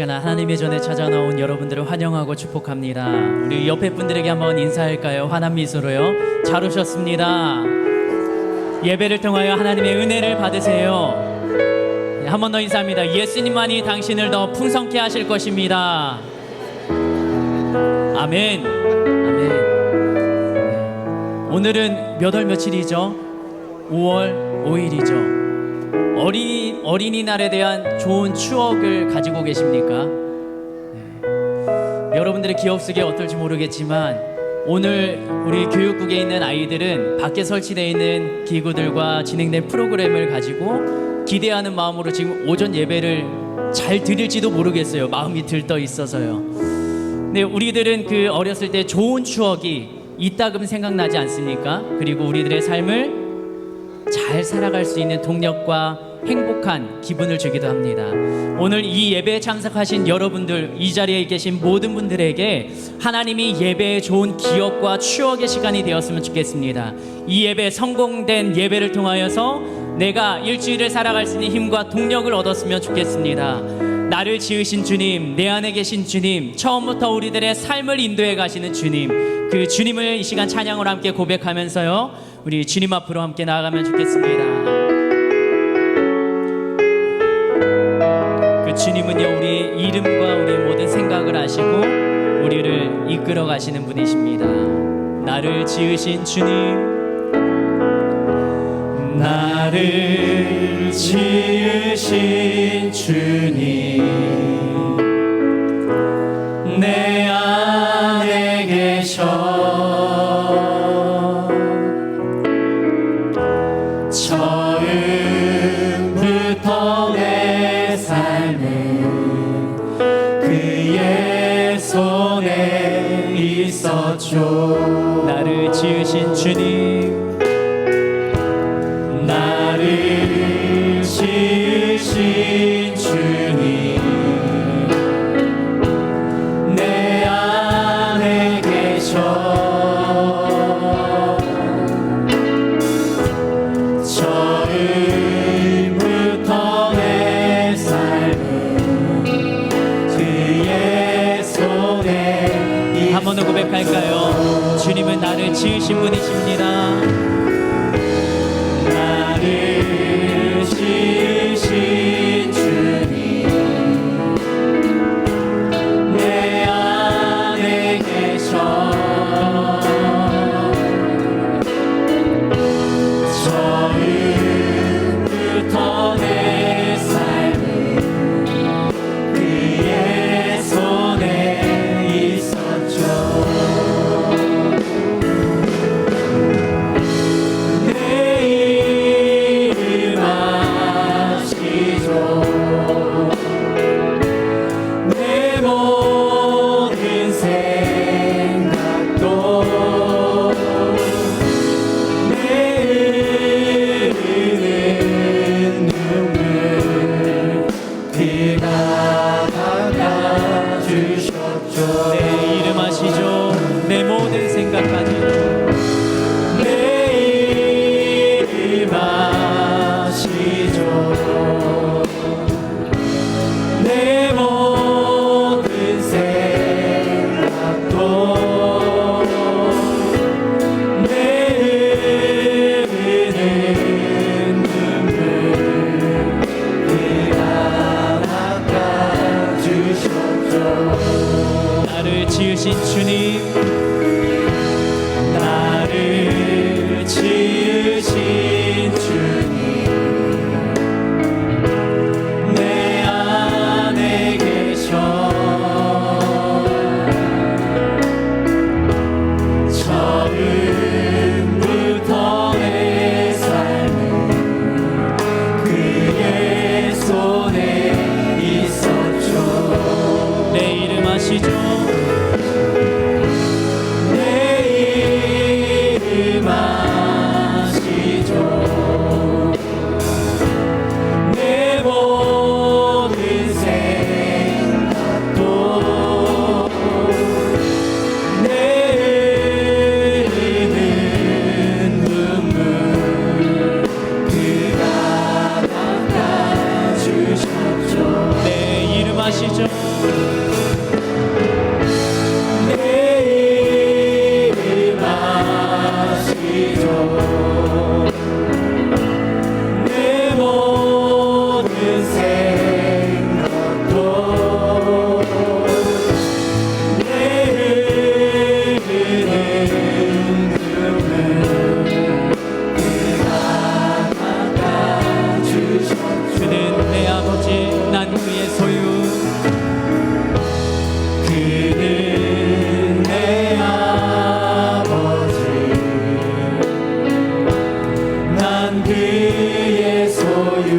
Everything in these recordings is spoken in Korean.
언제나 하나님의 전에 찾아 나온 여러분들을 환영하고 축복합니다. 우리 옆에 분들에게 한번 인사할까요? 환한 미소로요. 잘 오셨습니다. 예배를 통하여 하나님의 은혜를 받으세요. 한 번 더 인사합니다. 예수님만이 당신을 더 풍성케 하실 것입니다. 아멘. 아멘. 오늘은 몇 월 며칠이죠? 5월 5일이죠. 어린이날에 대한 좋은 추억을 가지고 계십니까? 여러분들의 기억 속에 어떨지 모르겠지만 오늘 우리 교육국에 있는 아이들은 밖에 설치되어 있는 기구들과 진행된 프로그램을 가지고 기대하는 마음으로 지금 오전 예배를 잘 드릴지도 모르겠어요. 마음이 들떠 있어서요. 근데 우리들은 그 어렸을 때 좋은 추억이 이따금 생각나지 않습니까? 그리고 우리들의 삶을 잘 살아갈 수 있는 동력과 행복한 기분을 주기도 합니다. 오늘 이 예배에 참석하신 여러분들, 이 자리에 계신 모든 분들에게 하나님이 예배에 좋은 기억과 추억의 시간이 되었으면 좋겠습니다. 이 예배, 성공된 예배를 통하여서 내가 일주일을 살아갈 수 있는 힘과 동력을 얻었으면 좋겠습니다. 나를 지으신 주님, 내 안에 계신 주님, 처음부터 우리들의 삶을 인도해 가시는 주님, 그 주님을 이 시간 찬양으로 함께 고백하면서요, 우리 주님 앞으로 함께 나아가면 좋겠습니다. 그 주님은요, 우리의 이름과 우리의 모든 생각을 아시고 우리를 이끌어 가시는 분이십니다. 나를 지으신 주님, 나를 지으신 주님, 내 안에 계셔 처음부터 내 삶은 그의 손에 있었죠. 나를 지으신 주님, 나를 지으신 주님, 내 안에 계셔 처음부터 내 삶은 그의 손에. 한 번 더 고백할까요? 주님은 나를 지으신 분이십니다. 나를 지으신 주님, 내 안에 계셔 처음부터 내 삶은 그의 손에 있었죠. 나를 지으신 주님, 나를 지으신 주님, 내 안에 계셔 처음부터 내 삶은 그의 손에 있었죠. 내 이름 아시죠? 이름하시죠. 내 이름하시죠. 내 모든 생각도 내 흐르는 눈물 그가 닦아주셨죠. 그는 내 아버지, 난 그의 소유. 그는 내 아버지 난 그의 소유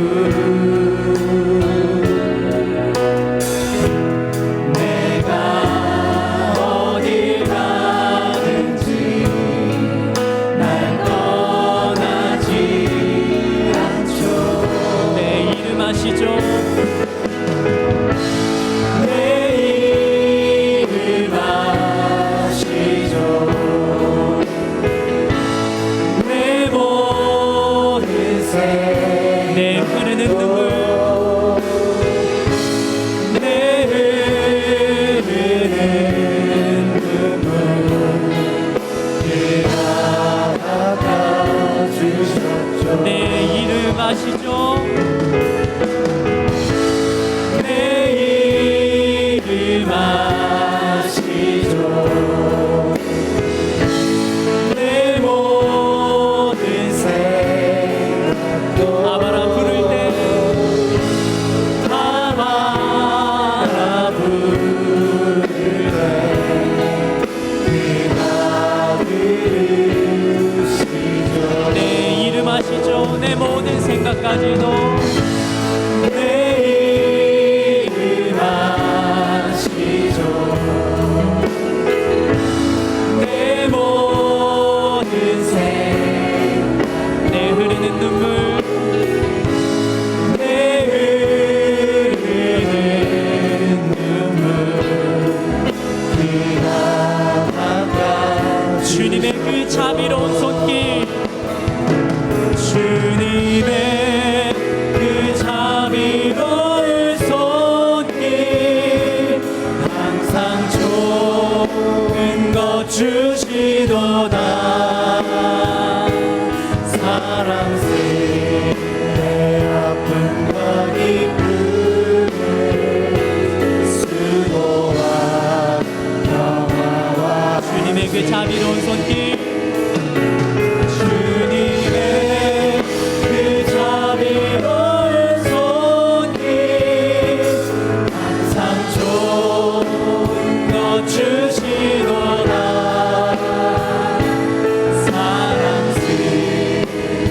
내가 어딜 가든지 날 떠나지 않죠. 내 이름하시죠. 내 이름하시죠. 내 모든 내 흐르는 눈물, 내 흐르는 눈물 그가 닦아주셨죠. 내 이름하시죠. 내 이름하시죠. 내 모든 생각도 아바라 부를 때 아바라 부를 때 그가 들으시죠. 내 이름하시죠. 내 모든 생각까지도 내 이름하시죠. 내 모든 생각 내 흐르는 눈물, 내 흐르는 눈물 그가 닦아 주님의 그 자비로운 손길, 주님의 그 자비로운 손길 항상 좋은 것 주시도다. 사랑스레 내 아픔과 기쁨을 수고와 평화와 주님의 그 자비로운 손길, 주님의 그 자비로운 손길 항상 좋은 것 주시도다. 사랑스레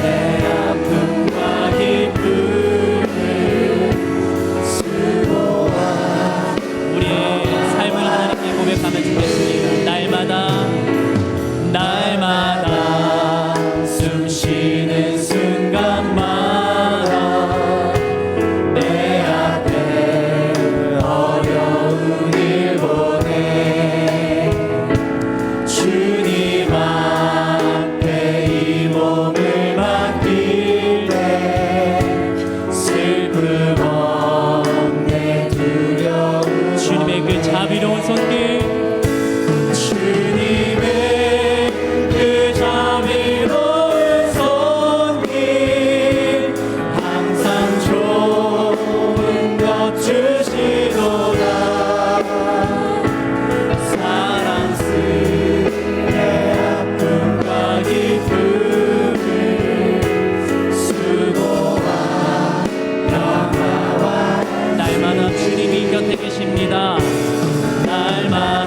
내 아픔과 기쁨을 수고와 우리의 삶을 하나님께 고백하며 주겠습니다. 날마다 숨 쉬는 순간마다 내 앞에 어려운 일 보내 주님 앞에 이 몸을 맡길 때 슬픔 없네 두려움 주님의 그 자비로운 손길, 주님의 그 자비로운 손길 항상 좋은 것 주시도다. 사랑스레 내 아픔과 기쁨을 수고와 평화와 날마다 주님이 곁에 계십니다. 날마다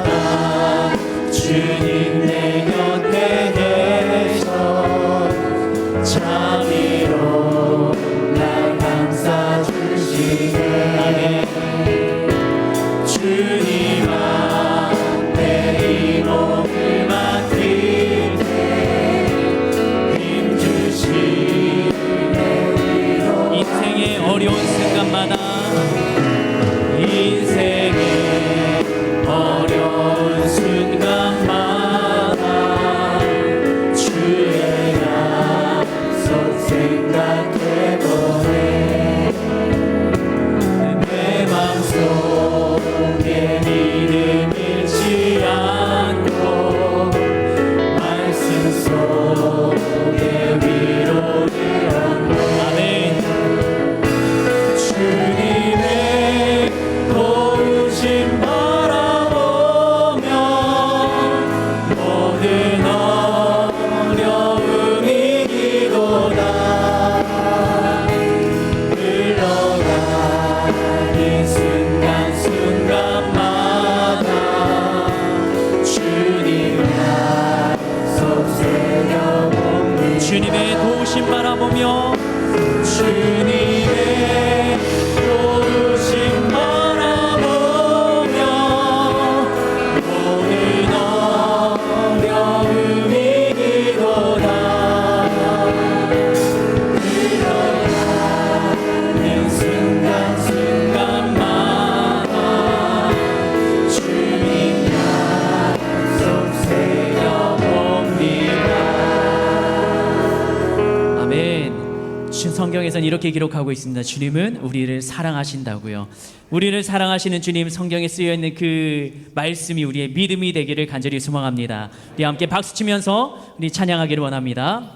성경에서는 이렇게 기록하고 있습니다. 주님은 우리를 사랑하신다고요. 우리를 사랑하시는 주님, 성경에 쓰여 있는 그 말씀이 우리의 믿음이 되기를 간절히 소망합니다. 우리 함께 박수 치면서 우리 찬양하기를 원합니다.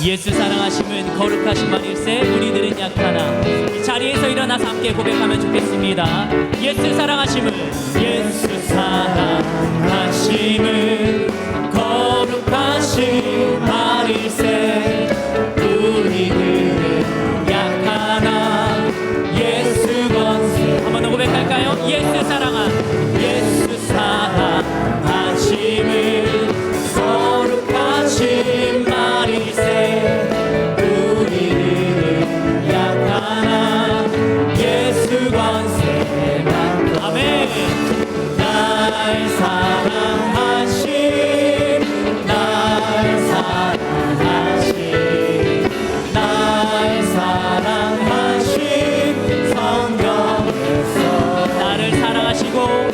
예수 사랑하심은 거룩하신 말일세 우리들은 약하나. 이 자리에서 일어나서 함께 고백하면 좋겠습니다. 예수 사랑하심은, 예수 사랑하심은 거룩하신 말일세 우리들은 약하나 예수 권세. 한 번 더 고백할까요? 예수 사랑하심은 거룩하신 말일세 우리들은 약하나 예수 권세 받고. 아멘. 날 사랑하신 성경에서 나를 사랑하시고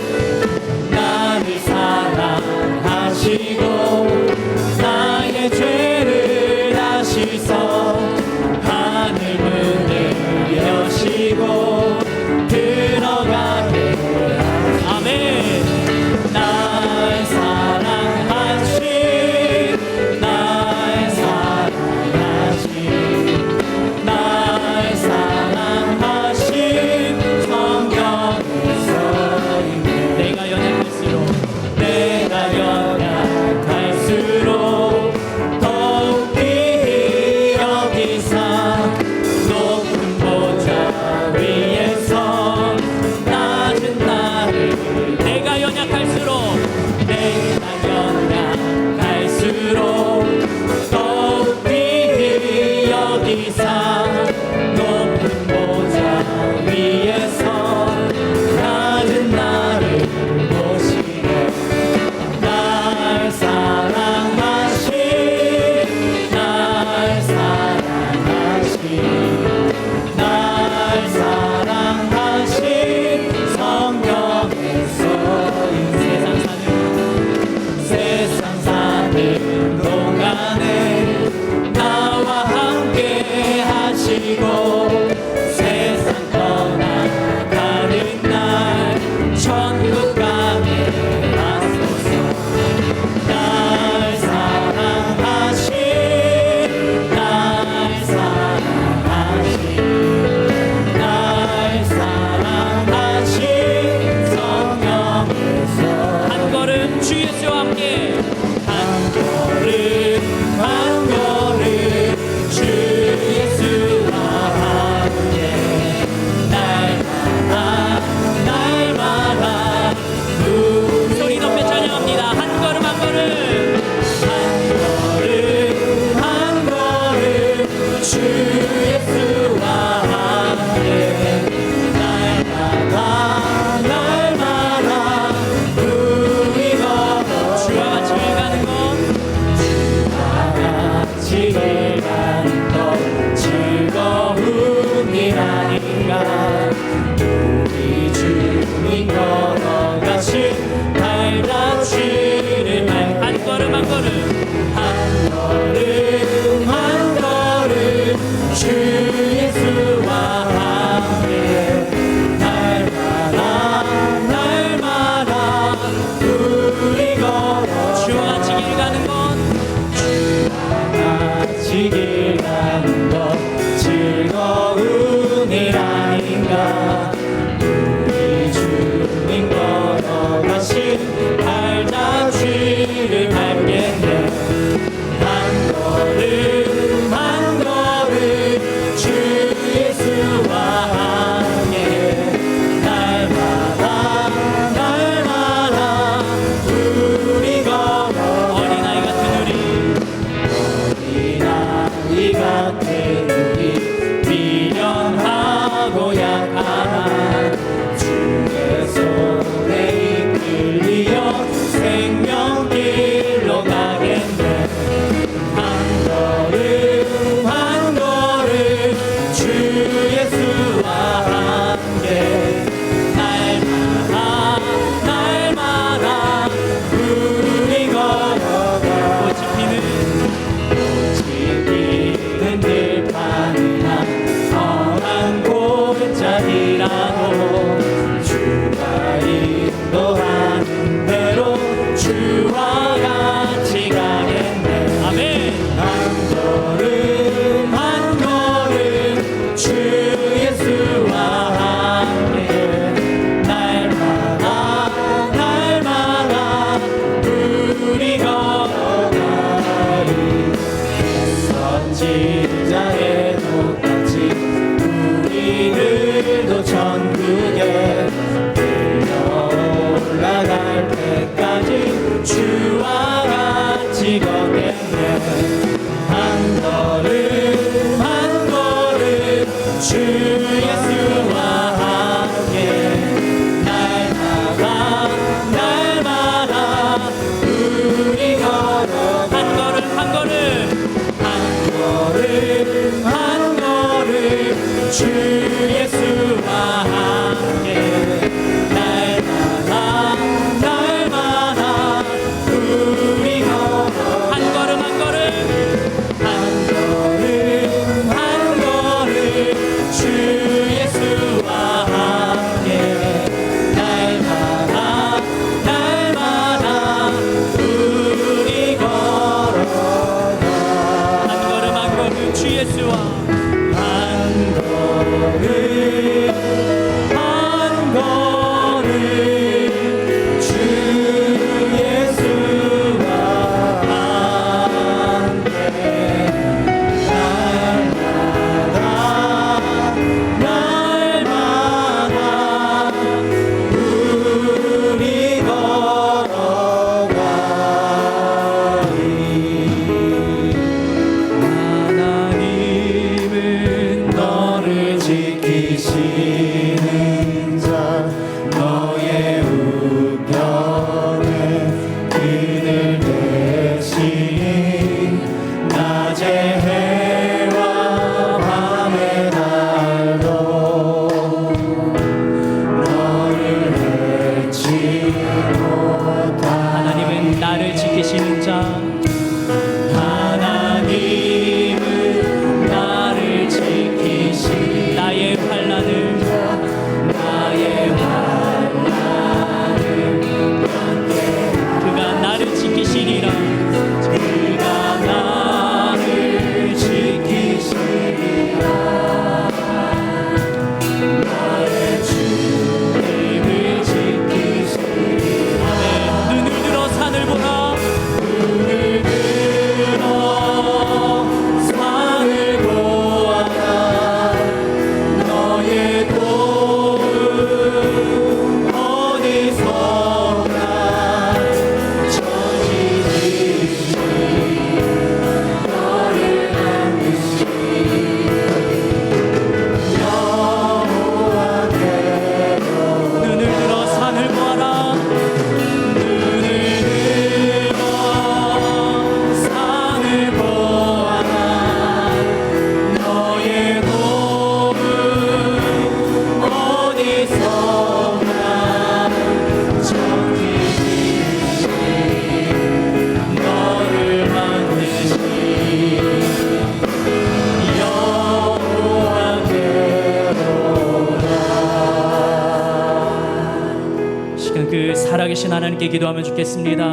살아계신 하나님께 기도하면 좋겠습니다.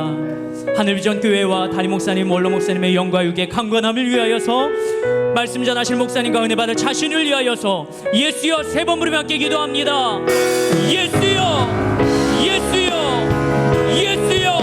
하늘비전 교회와 담임 목사님, 원로 목사님의 영과 육의 강건함을 위하여서, 말씀 전하실 목사님과 은혜 받을 자신을 위하여서 예수여 3번 부르며 함께 기도합니다. 예수여, 예수여, 예수여.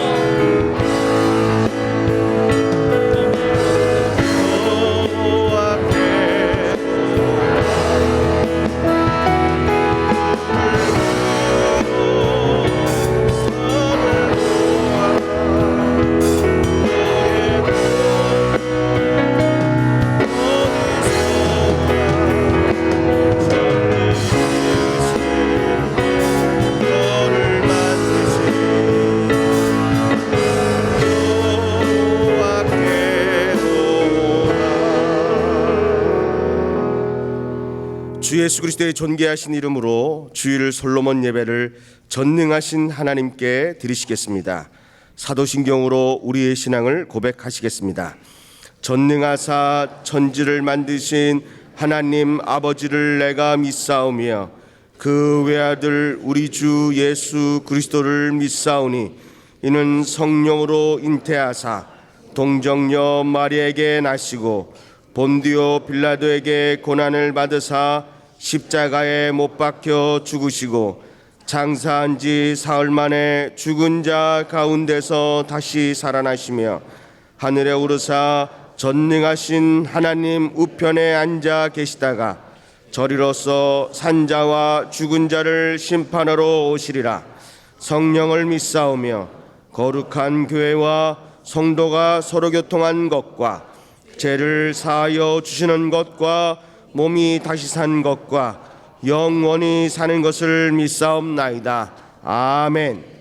주 예수 그리스도의 존귀하신 이름으로 주일 솔로몬 예배를 전능하신 하나님께 드리시겠습니다. 사도신경으로 우리의 신앙을 고백하시겠습니다. 전능하사 천지를 만드신 하나님 아버지를 내가 믿사오며 그 외아들 우리 주 예수 그리스도를 믿사오니 이는 성령으로 잉태하사 동정녀 마리에게 나시고 본디오 빌라도에게 고난을 받으사 십자가에 못 박혀 죽으시고 장사한 지 사흘 만에 죽은 자 가운데서 다시 살아나시며 하늘에 오르사 전능하신 하나님 우편에 앉아 계시다가 저리로서 산자와 죽은 자를 심판하러 오시리라. 성령을 믿사오며 거룩한 교회와 성도가 서로 교통한 것과 죄를 사하여 주시는 것과 몸이 다시 산 것과 영원히 사는 것을 믿사옵나이다. 아멘.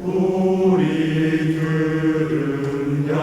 우리 들으냐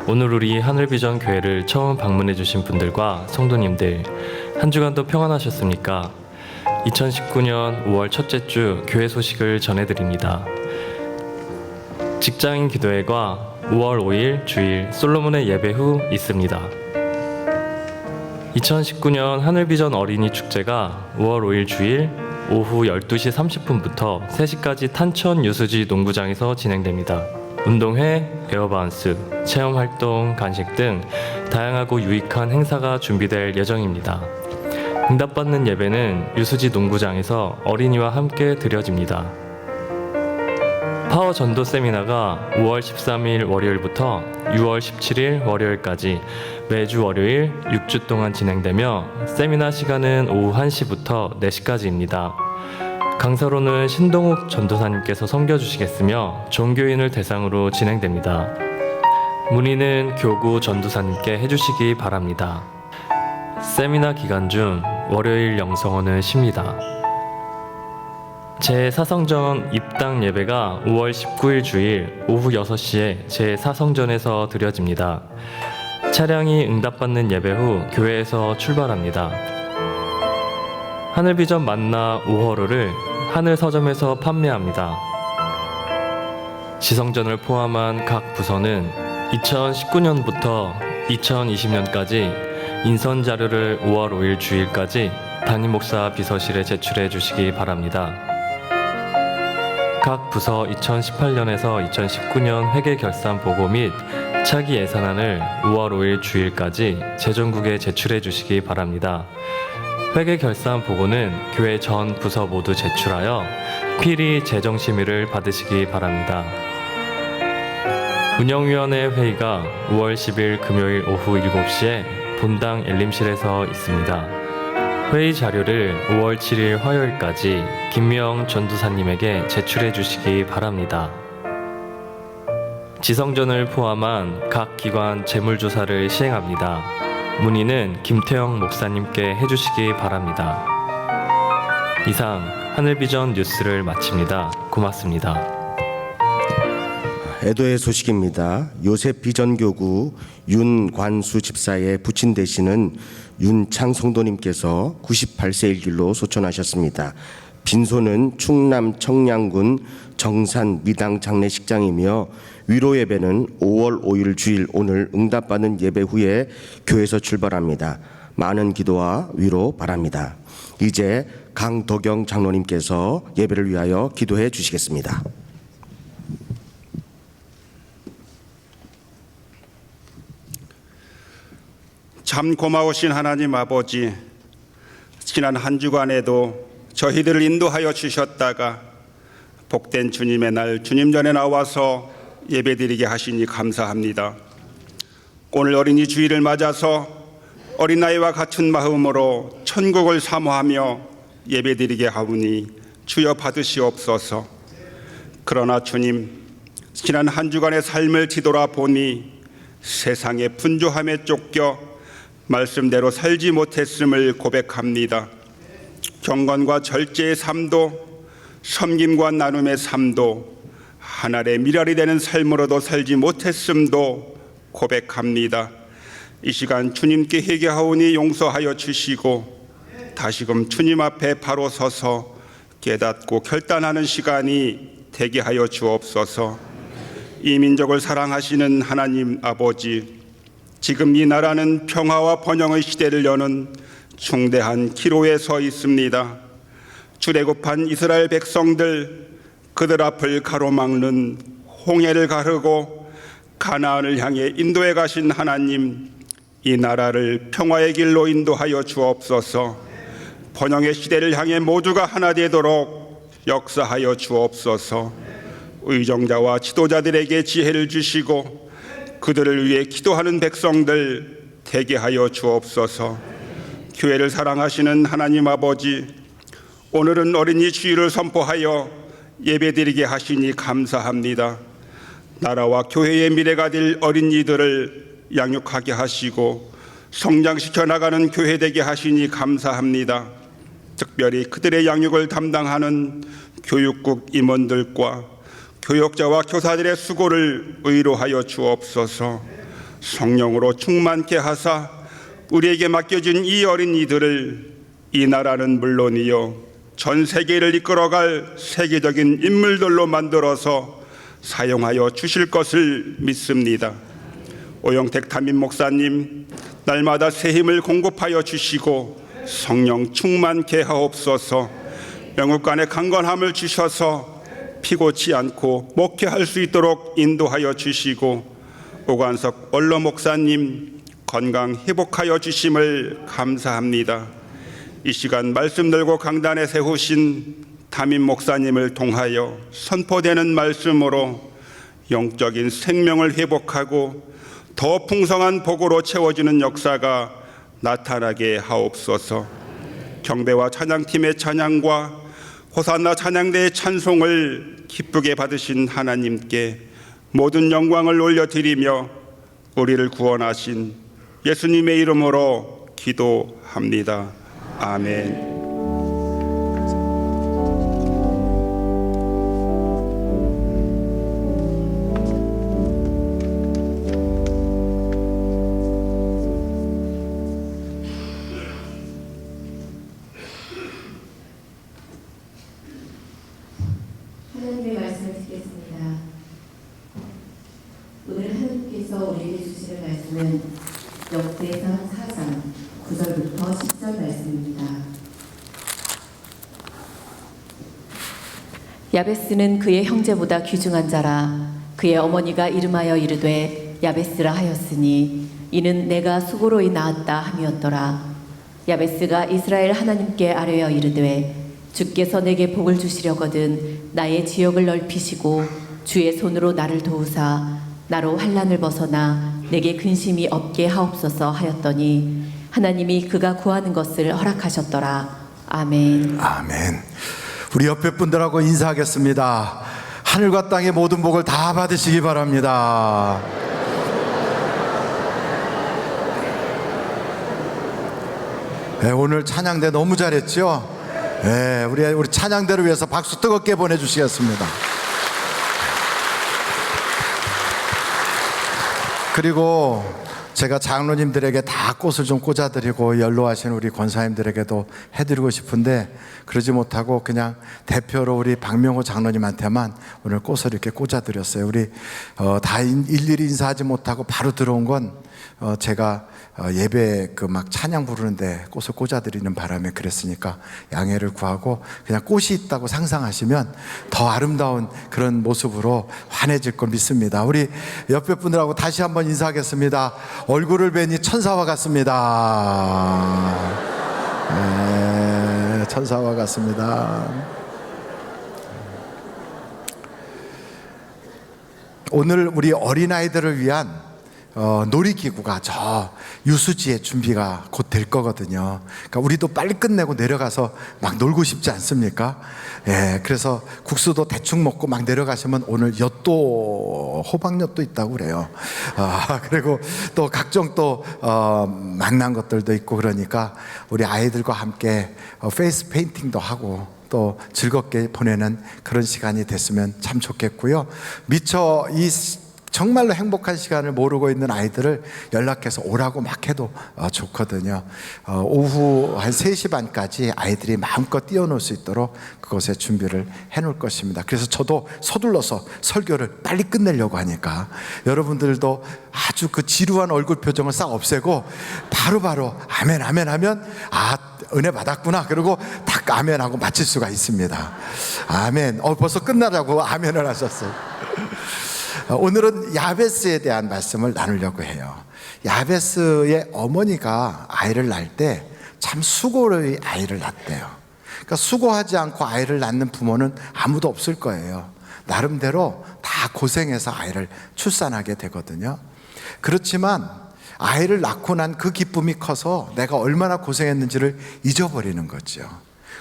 오늘 우리 하늘비전 교회를 처음 방문해 주신 분들과 성도님들, 한 주간도 평안하셨습니까? 2019년 5월 첫째 주 교회 소식을 전해드립니다. 직장인 기도회가 5월 5일 주일 솔로몬의 예배 후 있습니다. 2019년 하늘비전 어린이 축제가 5월 5일 주일 오후 12시 30분부터 3시까지 탄천 유수지 농구장에서 진행됩니다. 운동회, 에어바운스, 체험활동, 간식 등 다양하고 유익한 행사가 준비될 예정입니다. 응답받는 예배는 유수지 농구장에서 어린이와 함께 드려집니다. 파워 전도 세미나가 5월 13일 월요일부터 6월 17일 월요일까지 매주 월요일 6주 동안 진행되며 세미나 시간은 오후 1시부터 4시까지입니다. 강사로는 신동욱 전도사님께서 섬겨주시겠으며 종교인을 대상으로 진행됩니다. 문의는 교구 전도사님께 해주시기 바랍니다. 세미나 기간 중 월요일 영성원은 쉽니다. 제4성전 입당 예배가 5월 19일 주일 오후 6시에 제4성전에서 드려집니다. 차량이 응답받는 예배 후 교회에서 출발합니다. 하늘비전 만나 5호로를 하늘서점에서 판매합니다. 지성전을 포함한 각 부서는 2019년부터 2020년까지 인선 자료를 5월 5일 주일까지 담임 목사 비서실에 제출해 주시기 바랍니다. 각 부서 2018년에서 2019년 회계 결산 보고 및 차기 예산안을 5월 5일 주일까지 재정국에 제출해 주시기 바랍니다. 회계 결산 보고는 교회 전 부서 모두 제출하여 필히 재정심의를 받으시기 바랍니다. 운영위원회 회의가 5월 10일 금요일 오후 7시에 본당 엘림실에서 있습니다. 회의 자료를 5월 7일 화요일까지 김명 전도사님에게 제출해 주시기 바랍니다. 지성전을 포함한 각 기관 재물조사를 시행합니다. 문의는 김태영 목사님께 해주시기 바랍니다. 이상 하늘비전 뉴스를 마칩니다. 고맙습니다. 애도의 소식입니다. 요셉 비전교구 윤관수 집사의 부친 되시는 윤창 성도님께서 98세일 길로 소천하셨습니다. 빈소는 충남 청량군 정산 미당 장례식장이며 위로 예배는 5월 5일 주일 오늘 응답받는 예배 후에 교회에서 출발합니다. 많은 기도와 위로 바랍니다. 이제 강덕영 장로님께서 예배를 위하여 기도해 주시겠습니다. 참 고마우신 하나님 아버지, 지난 한 주간에도 저희들을 인도하여 주셨다가 복된 주님의 날 주님 전에 나와서 예배드리게 하시니 감사합니다. 오늘 어린이 주일을 맞아서 어린아이와 같은 마음으로 천국을 사모하며 예배드리게 하오니 주여 받으시옵소서. 그러나 주님, 지난 한 주간의 삶을 뒤돌아보니 세상의 분주함에 쫓겨 말씀대로 살지 못했음을 고백합니다. 경건과 절제의 삶도 섬김과 나눔의 삶도 하늘의 미랄이 되는 삶으로도 살지 못했음도 고백합니다. 이 시간 주님께 회개하오니 용서하여 주시고 다시금 주님 앞에 바로 서서 깨닫고 결단하는 시간이 되게 하여 주옵소서. 이 민족을 사랑하시는 하나님 아버지, 지금 이 나라는 평화와 번영의 시대를 여는 중대한 기로에 서 있습니다. 출애굽한 이스라엘 백성들, 그들 앞을 가로막는 홍해를 가르고 가나안을 향해 인도해 가신 하나님, 이 나라를 평화의 길로 인도하여 주옵소서. 번영의 시대를 향해 모두가 하나 되도록 역사하여 주옵소서. 의정자와 지도자들에게 지혜를 주시고 그들을 위해 기도하는 백성들 되게 하여 주옵소서. 교회를 사랑하시는 하나님 아버지, 오늘은 어린이 주일을 선포하여 예배드리게 하시니 감사합니다. 나라와 교회의 미래가 될 어린이들을 양육하게 하시고 성장시켜 나가는 교회 되게 하시니 감사합니다. 특별히 그들의 양육을 담당하는 교육국 임원들과 교역자와 교사들의 수고를 의로하여 주옵소서. 성령으로 충만케 하사 우리에게 맡겨진 이 어린이들을 이 나라는 물론이요 전 세계를 이끌어갈 세계적인 인물들로 만들어서 사용하여 주실 것을 믿습니다. 오영택 담임 목사님, 날마다 새 힘을 공급하여 주시고 성령 충만케 하옵소서. 영육간의 강건함을 주셔서 피곤치 않고 목회할 수 있도록 인도하여 주시고, 오관석 원로 목사님 건강 회복하여 주심을 감사합니다. 이 시간 말씀 들고 강단에 세우신 담임 목사님을 통하여 선포되는 말씀으로 영적인 생명을 회복하고 더 풍성한 복으로 채워지는 역사가 나타나게 하옵소서. 경배와 찬양팀의 찬양과 호산나 찬양대의 찬송을 기쁘게 받으신 하나님께 모든 영광을 올려드리며 우리를 구원하신 예수님의 이름으로 기도합니다. 아멘. 하나님의 말씀을 듣겠습니다. 오늘 하나님께서 우리에게 주시는 말씀은 역대상 4장 9절부터 10절 말씀입니다. 야베스는 그의 형제보다 귀중한 자라. 그의 어머니가 이름하여 이르되 야베스라 하였으니 이는 내가 수고로이 낳았다 함이었더라. 야베스가 이스라엘 하나님께 아뢰어 이르되 주께서 내게 복을 주시려거든 나의 지역을 넓히시고 주의 손으로 나를 도우사 나로 환난을 벗어나 내게 근심이 없게 하옵소서 하였더니 하나님이 그가 구하는 것을 허락하셨더라. 아멘. 아멘. 우리 옆에 분들하고 인사하겠습니다. 하늘과 땅의 모든 복을 다 받으시기 바랍니다. 네, 오늘 찬양대 너무 잘했죠? 네, 우리 찬양대를 위해서 박수 뜨겁게 보내주시겠습니다. 그리고 제가 장로님들에게 다 꽃을 좀 꽂아드리고 연로하신 우리 권사님들에게도 해드리고 싶은데 그러지 못하고 그냥 대표로 우리 박명호 장로님한테만 오늘 꽃을 이렇게 꽂아드렸어요. 우리 다 일일이 인사하지 못하고 바로 들어온 건 제가 예배 그 막 찬양 부르는데 꽃을 꽂아드리는 바람에 그랬으니까 양해를 구하고 그냥 꽃이 있다고 상상하시면 더 아름다운 그런 모습으로 환해질 걸 믿습니다. 우리 옆에 분들하고 다시 한번 인사하겠습니다. 얼굴을 뵈니 천사와 같습니다. 네, 천사와 같습니다. 오늘 우리 어린아이들을 위한 놀이기구가 저 유수지에 준비가 곧 될 거거든요. 그러니까 우리도 빨리 끝내고 내려가서 막 놀고 싶지 않습니까? 예, 그래서 국수도 대충 먹고 막 내려가시면 오늘 엿도 호박엿도 있다고 그래요. 그리고 또 각종 또 만난 것들도 있고 그러니까 우리 아이들과 함께 페이스 페인팅도 하고 또 즐겁게 보내는 그런 시간이 됐으면 참 좋겠고요. 미처 이 정말로 행복한 시간을 모르고 있는 아이들을 연락해서 오라고 막 해도 좋거든요. 오후 한 3시 반까지 아이들이 마음껏 뛰어놀 수 있도록 그것에 준비를 해놓을 것입니다. 그래서 저도 서둘러서 설교를 빨리 끝내려고 하니까 여러분들도 아주 그 지루한 얼굴 표정을 싹 없애고 바로바로 아멘 아멘 하면 은혜 받았구나 그리고 딱 아멘 하고 마칠 수가 있습니다. 아멘. 벌써 끝나라고 아멘을 하셨어요. 오늘은 야베스에 대한 말씀을 나누려고 해요. 야베스의 어머니가 아이를 낳을 때 참 수고로이 아이를 낳대요. 그러니까 수고하지 않고 아이를 낳는 부모는 아무도 없을 거예요. 나름대로 다 고생해서 아이를 출산하게 되거든요. 그렇지만 아이를 낳고 난 그 기쁨이 커서 내가 얼마나 고생했는지를 잊어버리는 거죠.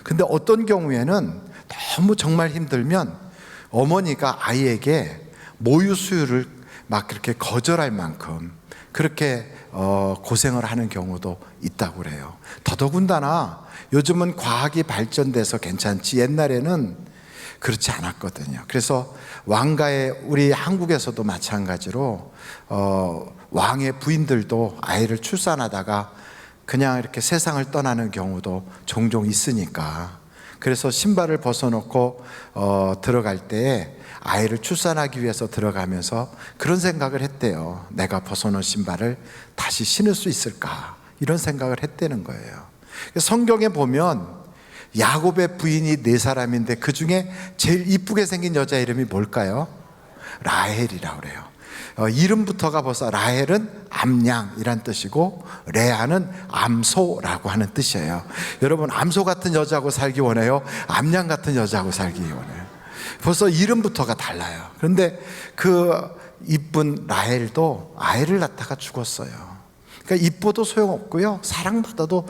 근데 어떤 경우에는 너무 정말 힘들면 어머니가 아이에게 모유 수유를 막 그렇게 거절할 만큼 그렇게 고생을 하는 경우도 있다고 그래요. 더더군다나 요즘은 과학이 발전돼서 괜찮지 옛날에는 그렇지 않았거든요. 그래서 왕가의 우리 한국에서도 마찬가지로 왕의 부인들도 아이를 출산하다가 그냥 이렇게 세상을 떠나는 경우도 종종 있으니까, 그래서 신발을 벗어놓고 들어갈 때 아이를 출산하기 위해서 들어가면서 그런 생각을 했대요. 내가 벗어놓은 신발을 다시 신을 수 있을까, 이런 생각을 했다는 거예요. 성경에 보면 야곱의 부인이 4사람인데 그 중에 제일 이쁘게 생긴 여자 이름이 뭘까요? 라헬이라고 그래요. 이름부터가 벌써, 라헬은 암양이란 뜻이고 레아는 암소라고 하는 뜻이에요. 여러분, 암소 같은 여자하고 살기 원해요? 암양 같은 여자하고 살기 원해요? 벌써 이름부터가 달라요. 그런데 그 이쁜 라헬도 아이를 낳다가 죽었어요. 그러니까 이뻐도 소용없고요, 사랑받아도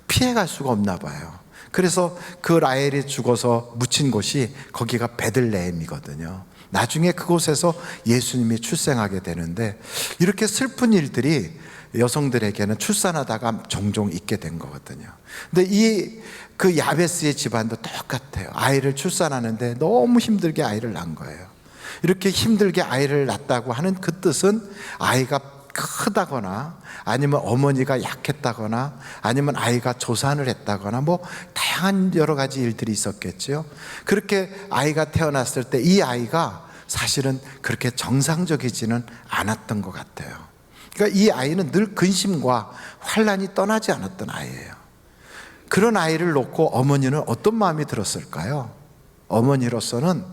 피해갈 수가 없나 봐요. 그래서 그 라헬이 죽어서 묻힌 곳이 거기가 베들레헴이거든요. 나중에 그곳에서 예수님이 출생하게 되는데, 이렇게 슬픈 일들이 여성들에게는 출산하다가 종종 있게 된 거거든요. 근데 그 야베스의 집안도 똑같아요. 아이를 출산하는데 너무 힘들게 아이를 낳은 거예요. 이렇게 힘들게 아이를 낳았다고 하는 그 뜻은 아이가 크다거나 아니면 어머니가 약했다거나 아니면 아이가 조산을 했다거나 뭐 다양한 여러 가지 일들이 있었겠죠. 그렇게 아이가 태어났을 때 이 아이가 사실은 그렇게 정상적이지는 않았던 것 같아요. 그러니까 이 아이는 늘 근심과 환란이 떠나지 않았던 아이예요. 그런 아이를 놓고 어머니는 어떤 마음이 들었을까요? 어머니로서는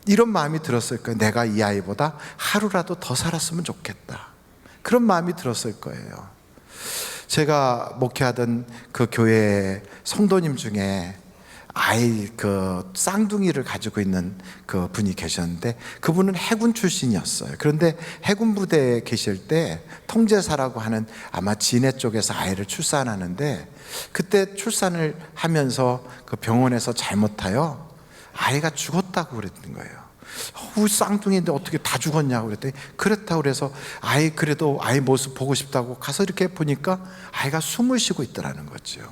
이런 마음이 들었을 거예요. 내가 이 아이보다 하루라도 더 살았으면 좋겠다, 그런 마음이 들었을 거예요. 제가 목회하던 그 교회 성도님 중에 아이 그 쌍둥이를 가지고 있는 그 분이 계셨는데, 그분은 해군 출신이었어요. 그런데 해군 부대에 계실 때 통제사라고 하는 아마 진해 쪽에서 아이를 출산하는데, 그때 출산을 하면서 그 병원에서 잘못하여 아이가 죽었다고 그랬던 거예요. 우리 쌍둥이인데 어떻게 다 죽었냐고 그랬더니 그렇다고 그래서 그래도 아이 모습 보고 싶다고 가서 이렇게 보니까 아이가 숨을 쉬고 있더라는 거죠.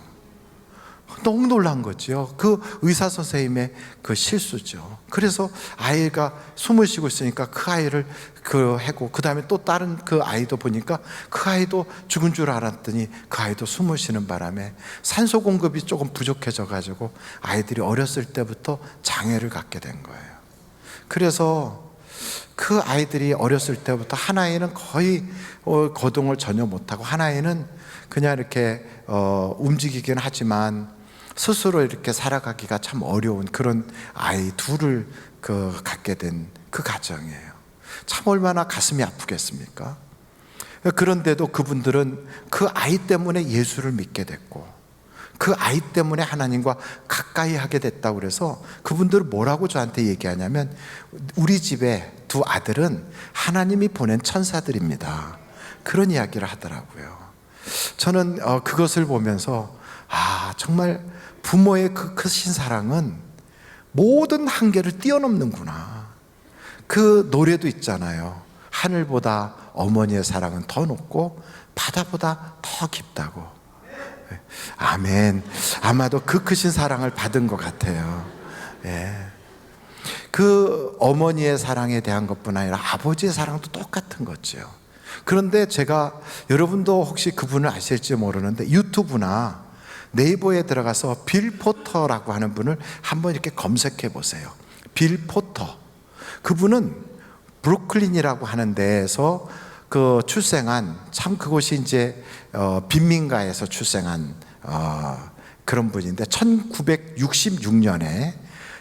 너무 놀란 거죠. 그 의사 선생님의 그 실수죠. 그래서 아이가 숨을 쉬고 있으니까 그 아이를 해고, 그 다음에 또 다른 그 아이도 보니까 그 아이도 죽은 줄 알았더니 그 아이도 숨을 쉬는 바람에 산소 공급이 조금 부족해져 가지고 아이들이 어렸을 때부터 장애를 갖게 된 거예요. 그래서 그 아이들이 어렸을 때부터 한 아이는 거의 거동을 전혀 못하고, 한 아이는 그냥 이렇게 움직이긴 하지만 스스로 이렇게 살아가기가 참 어려운 그런 아이 둘을 갖게 된 그 가정이에요. 참 얼마나 가슴이 아프겠습니까? 그런데도 그분들은 그 아이 때문에 예수를 믿게 됐고, 그 아이 때문에 하나님과 가까이 하게 됐다고 그래서 그분들은 뭐라고 저한테 얘기하냐면, 우리 집에 2 아들은 하나님이 보낸 천사들입니다, 그런 이야기를 하더라고요. 저는 그것을 보면서 정말 부모의 그 크신 사랑은 모든 한계를 뛰어넘는구나. 그 노래도 있잖아요. 하늘보다 어머니의 사랑은 더 높고 바다보다 더 깊다고. 아멘. 아마도 그 크신 사랑을 받은 것 같아요. 예. 그 어머니의 사랑에 대한 것뿐 아니라 아버지의 사랑도 똑같은 거죠. 그런데 제가, 여러분도 혹시 그분을 아실지 모르는데 유튜브나 네이버에 들어가서 빌 포터라고 하는 분을 한번 이렇게 검색해 보세요. 빌 포터. 그분은 브루클린이라고 하는 데에서 그 출생한, 참 그곳이 이제 빈민가에서 출생한 그런 분인데 1966년에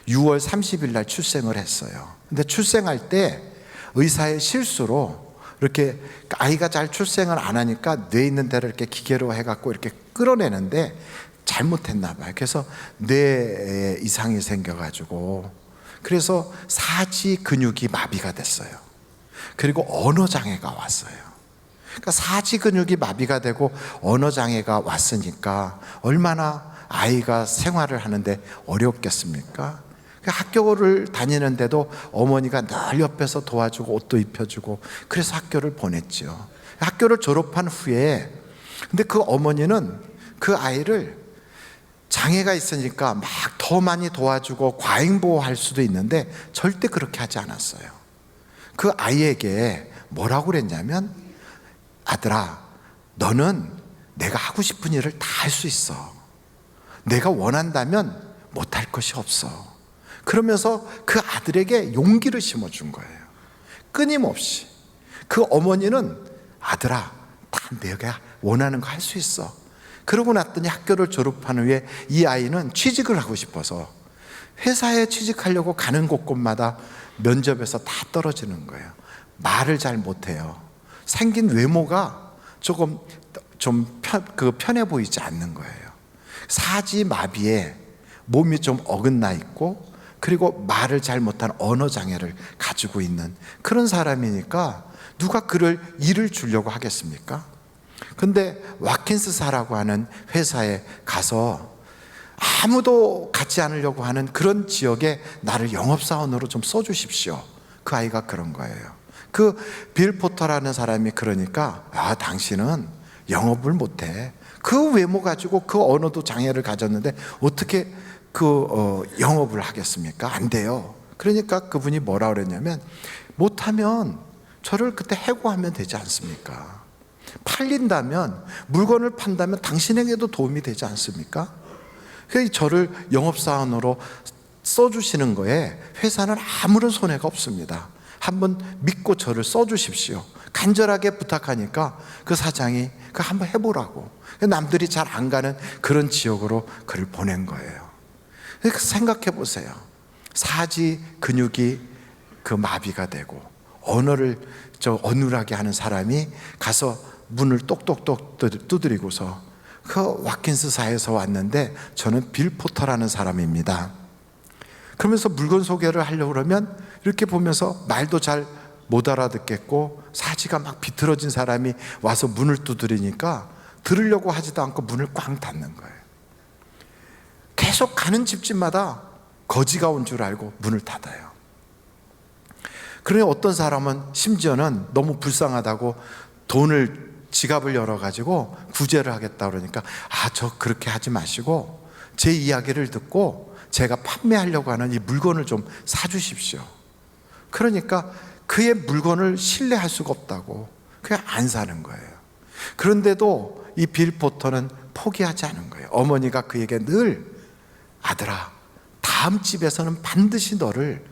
6월 30일 날 출생을 했어요. 근데 출생할 때 의사의 실수로 이렇게 아이가 잘 출생을 안 하니까 뇌 있는 데를 이렇게 기계로 해갖고 이렇게 끌어내는데 잘못했나 봐요. 그래서 뇌에 이상이 생겨가지고, 그래서 사지 근육이 마비가 됐어요. 그리고 언어 장애가 왔어요. 그러니까 사지 근육이 마비가 되고 언어 장애가 왔으니까 얼마나 아이가 생활을 하는데 어렵겠습니까? 학교를 다니는데도 어머니가 늘 옆에서 도와주고 옷도 입혀주고, 그래서 학교를 보냈죠. 학교를 졸업한 후에, 근데 그 어머니는 그 아이를 장애가 있으니까 막 더 많이 도와주고 과잉보호할 수도 있는데 절대 그렇게 하지 않았어요. 그 아이에게 뭐라고 그랬냐면, 아들아, 너는 내가 하고 싶은 일을 다 할 수 있어. 내가 원한다면 못할 것이 없어. 그러면서 그 아들에게 용기를 심어준 거예요. 끊임없이. 그 어머니는, 아들아, 다 내가 원하는 거 할 수 있어. 그러고 났더니 학교를 졸업한 후에 이 아이는 취직을 하고 싶어서 회사에 취직하려고 가는 곳곳마다 면접에서 다 떨어지는 거예요. 말을 잘 못해요. 생긴 외모가 조금 좀 편해 보이지 않는 거예요. 사지마비에 몸이 좀 어긋나 있고, 그리고 말을 잘 못하는 언어 장애를 가지고 있는 그런 사람이니까 누가 그를 일을 주려고 하겠습니까? 근데 와킨스사라고 하는 회사에 가서 아무도 갖지 않으려고 하는 그런 지역에 나를 영업사원으로 좀 써주십시오. 그 아이가 그런 거예요. 그 빌 포터라는 사람이 그러니까, 당신은 영업을 못해. 그 외모 가지고 그 언어도 장애를 가졌는데 어떻게 영업을 하겠습니까? 안 돼요. 그러니까 그분이 뭐라 그랬냐면, 못하면 저를 그때 해고하면 되지 않습니까? 팔린다면, 물건을 판다면 당신에게도 도움이 되지 않습니까? 그래서 저를 영업사원으로 써주시는 거에 회사는 아무런 손해가 없습니다. 한번 믿고 저를 써주십시오. 간절하게 부탁하니까 그 사장이 한번 해보라고, 남들이 잘 안 가는 그런 지역으로 그를 보낸 거예요. 생각해 보세요. 사지 근육이 마비가 되고 언어를 어눌하게 하는 사람이 가서 문을 똑똑똑 두드리고서, 그 와킨스사에서 왔는데 저는 빌 포터라는 사람입니다. 그러면서 물건 소개를 하려고 그러면 이렇게 보면서 말도 잘 못 알아듣겠고, 사지가 막 비틀어진 사람이 와서 문을 두드리니까 들으려고 하지도 않고 문을 꽝 닫는 거예요. 계속 가는 집집마다 거지가 온 줄 알고 문을 닫아요. 그러니 어떤 사람은 심지어는 너무 불쌍하다고 지갑을 열어가지고 구제를 하겠다 그러니까, 저 그렇게 하지 마시고 제 이야기를 듣고 제가 판매하려고 하는 이 물건을 좀 사주십시오. 그러니까 그의 물건을 신뢰할 수가 없다고 그냥 안 사는 거예요. 그런데도 이 빌 포터는 포기하지 않은 거예요. 어머니가 그에게 늘, 아들아, 다음 집에서는 반드시 너를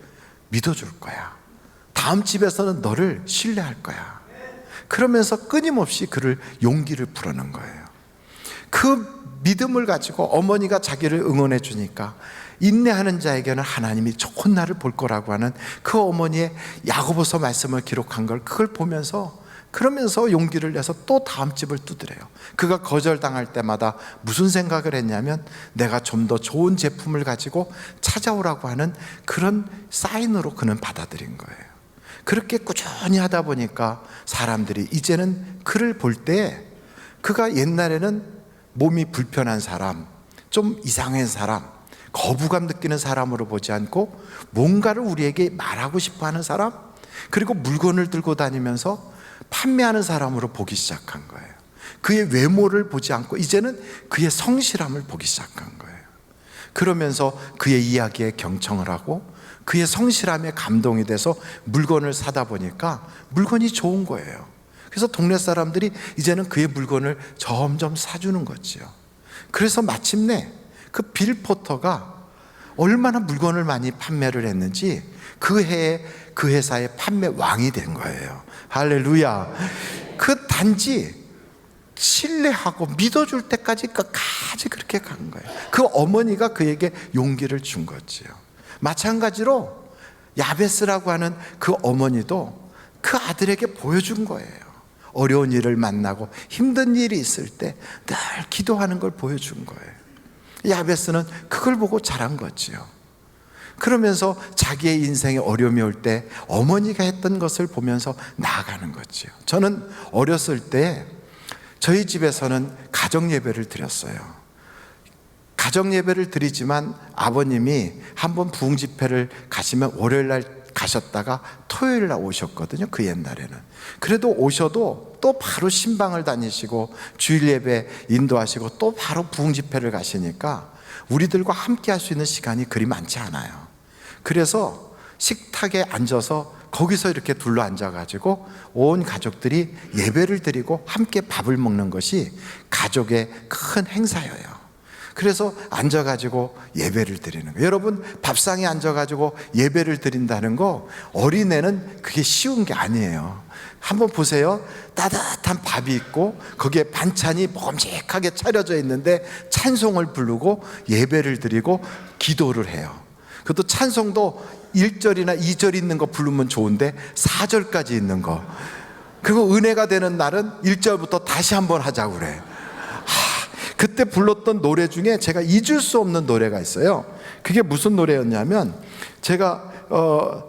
믿어줄 거야. 다음 집에서는 너를 신뢰할 거야. 그러면서 끊임없이 그를 용기를 불어넣은 거예요. 그 믿음을 가지고 어머니가 자기를 응원해 주니까, 인내하는 자에게는 하나님이 좋은 날을 볼 거라고 하는 그 어머니의 야고보서 말씀을 기록한 걸, 그걸 보면서, 그러면서 용기를 내서 또 다음 집을 두드려요. 그가 거절당할 때마다 무슨 생각을 했냐면, 내가 좀 더 좋은 제품을 가지고 찾아오라고 하는 그런 사인으로 그는 받아들인 거예요. 그렇게 꾸준히 하다 보니까 사람들이 이제는 그를 볼 때, 그가 옛날에는 몸이 불편한 사람, 좀 이상한 사람, 거부감 느끼는 사람으로 보지 않고 뭔가를 우리에게 말하고 싶어 하는 사람, 그리고 물건을 들고 다니면서 판매하는 사람으로 보기 시작한 거예요. 그의 외모를 보지 않고 이제는 그의 성실함을 보기 시작한 거예요. 그러면서 그의 이야기에 경청을 하고 그의 성실함에 감동이 돼서 물건을 사다 보니까 물건이 좋은 거예요. 그래서 동네 사람들이 이제는 그의 물건을 점점 사주는 거지요. 그래서 마침내 그 빌 포터가 얼마나 물건을 많이 판매를 했는지 그 해에 그 회사의 판매 왕이 된 거예요. 할렐루야. 그 단지 신뢰하고 믿어줄 때까지 끝까지 그렇게 간 거예요. 그 어머니가 그에게 용기를 준 거지요. 마찬가지로 야베스라고 하는 그 어머니도 그 아들에게 보여준 거예요. 어려운 일을 만나고 힘든 일이 있을 때 늘 기도하는 걸 보여준 거예요. 야베스는 그걸 보고 자란 거지요. 그러면서 자기의 인생에 어려움이 올 때 어머니가 했던 것을 보면서 나아가는 거지요. 저는 어렸을 때 저희 집에서는 가정 예배를 드렸어요. 가정 예배를 드리지만 아버님이 한번 부흥 집회를 가시면 월요일 날 가셨다가 토요일 날 오셨거든요. 그 옛날에는. 그래도 오셔도 또 바로 신방을 다니시고 주일 예배 인도하시고 또 바로 부흥 집회를 가시니까 우리들과 함께 할 수 있는 시간이 그리 많지 않아요. 그래서 식탁에 앉아서 거기서 이렇게 둘러 앉아가지고 온 가족들이 예배를 드리고 함께 밥을 먹는 것이 가족의 큰 행사예요. 그래서 앉아가지고 예배를 드리는 거예요. 여러분, 밥상에 앉아가지고 예배를 드린다는 거, 어린애는 그게 쉬운 게 아니에요. 한번 보세요. 따뜻한 밥이 있고 거기에 반찬이 먹음직하게 차려져 있는데 찬송을 부르고 예배를 드리고 기도를 해요. 그것도 찬송도 1절이나 2절 있는 거 부르면 좋은데 4절까지 있는 거, 그거 은혜가 되는 날은 1절부터 다시 한번 하자고 그래. 그때 불렀던 노래 중에 제가 잊을 수 없는 노래가 있어요. 그게 무슨 노래였냐면, 제가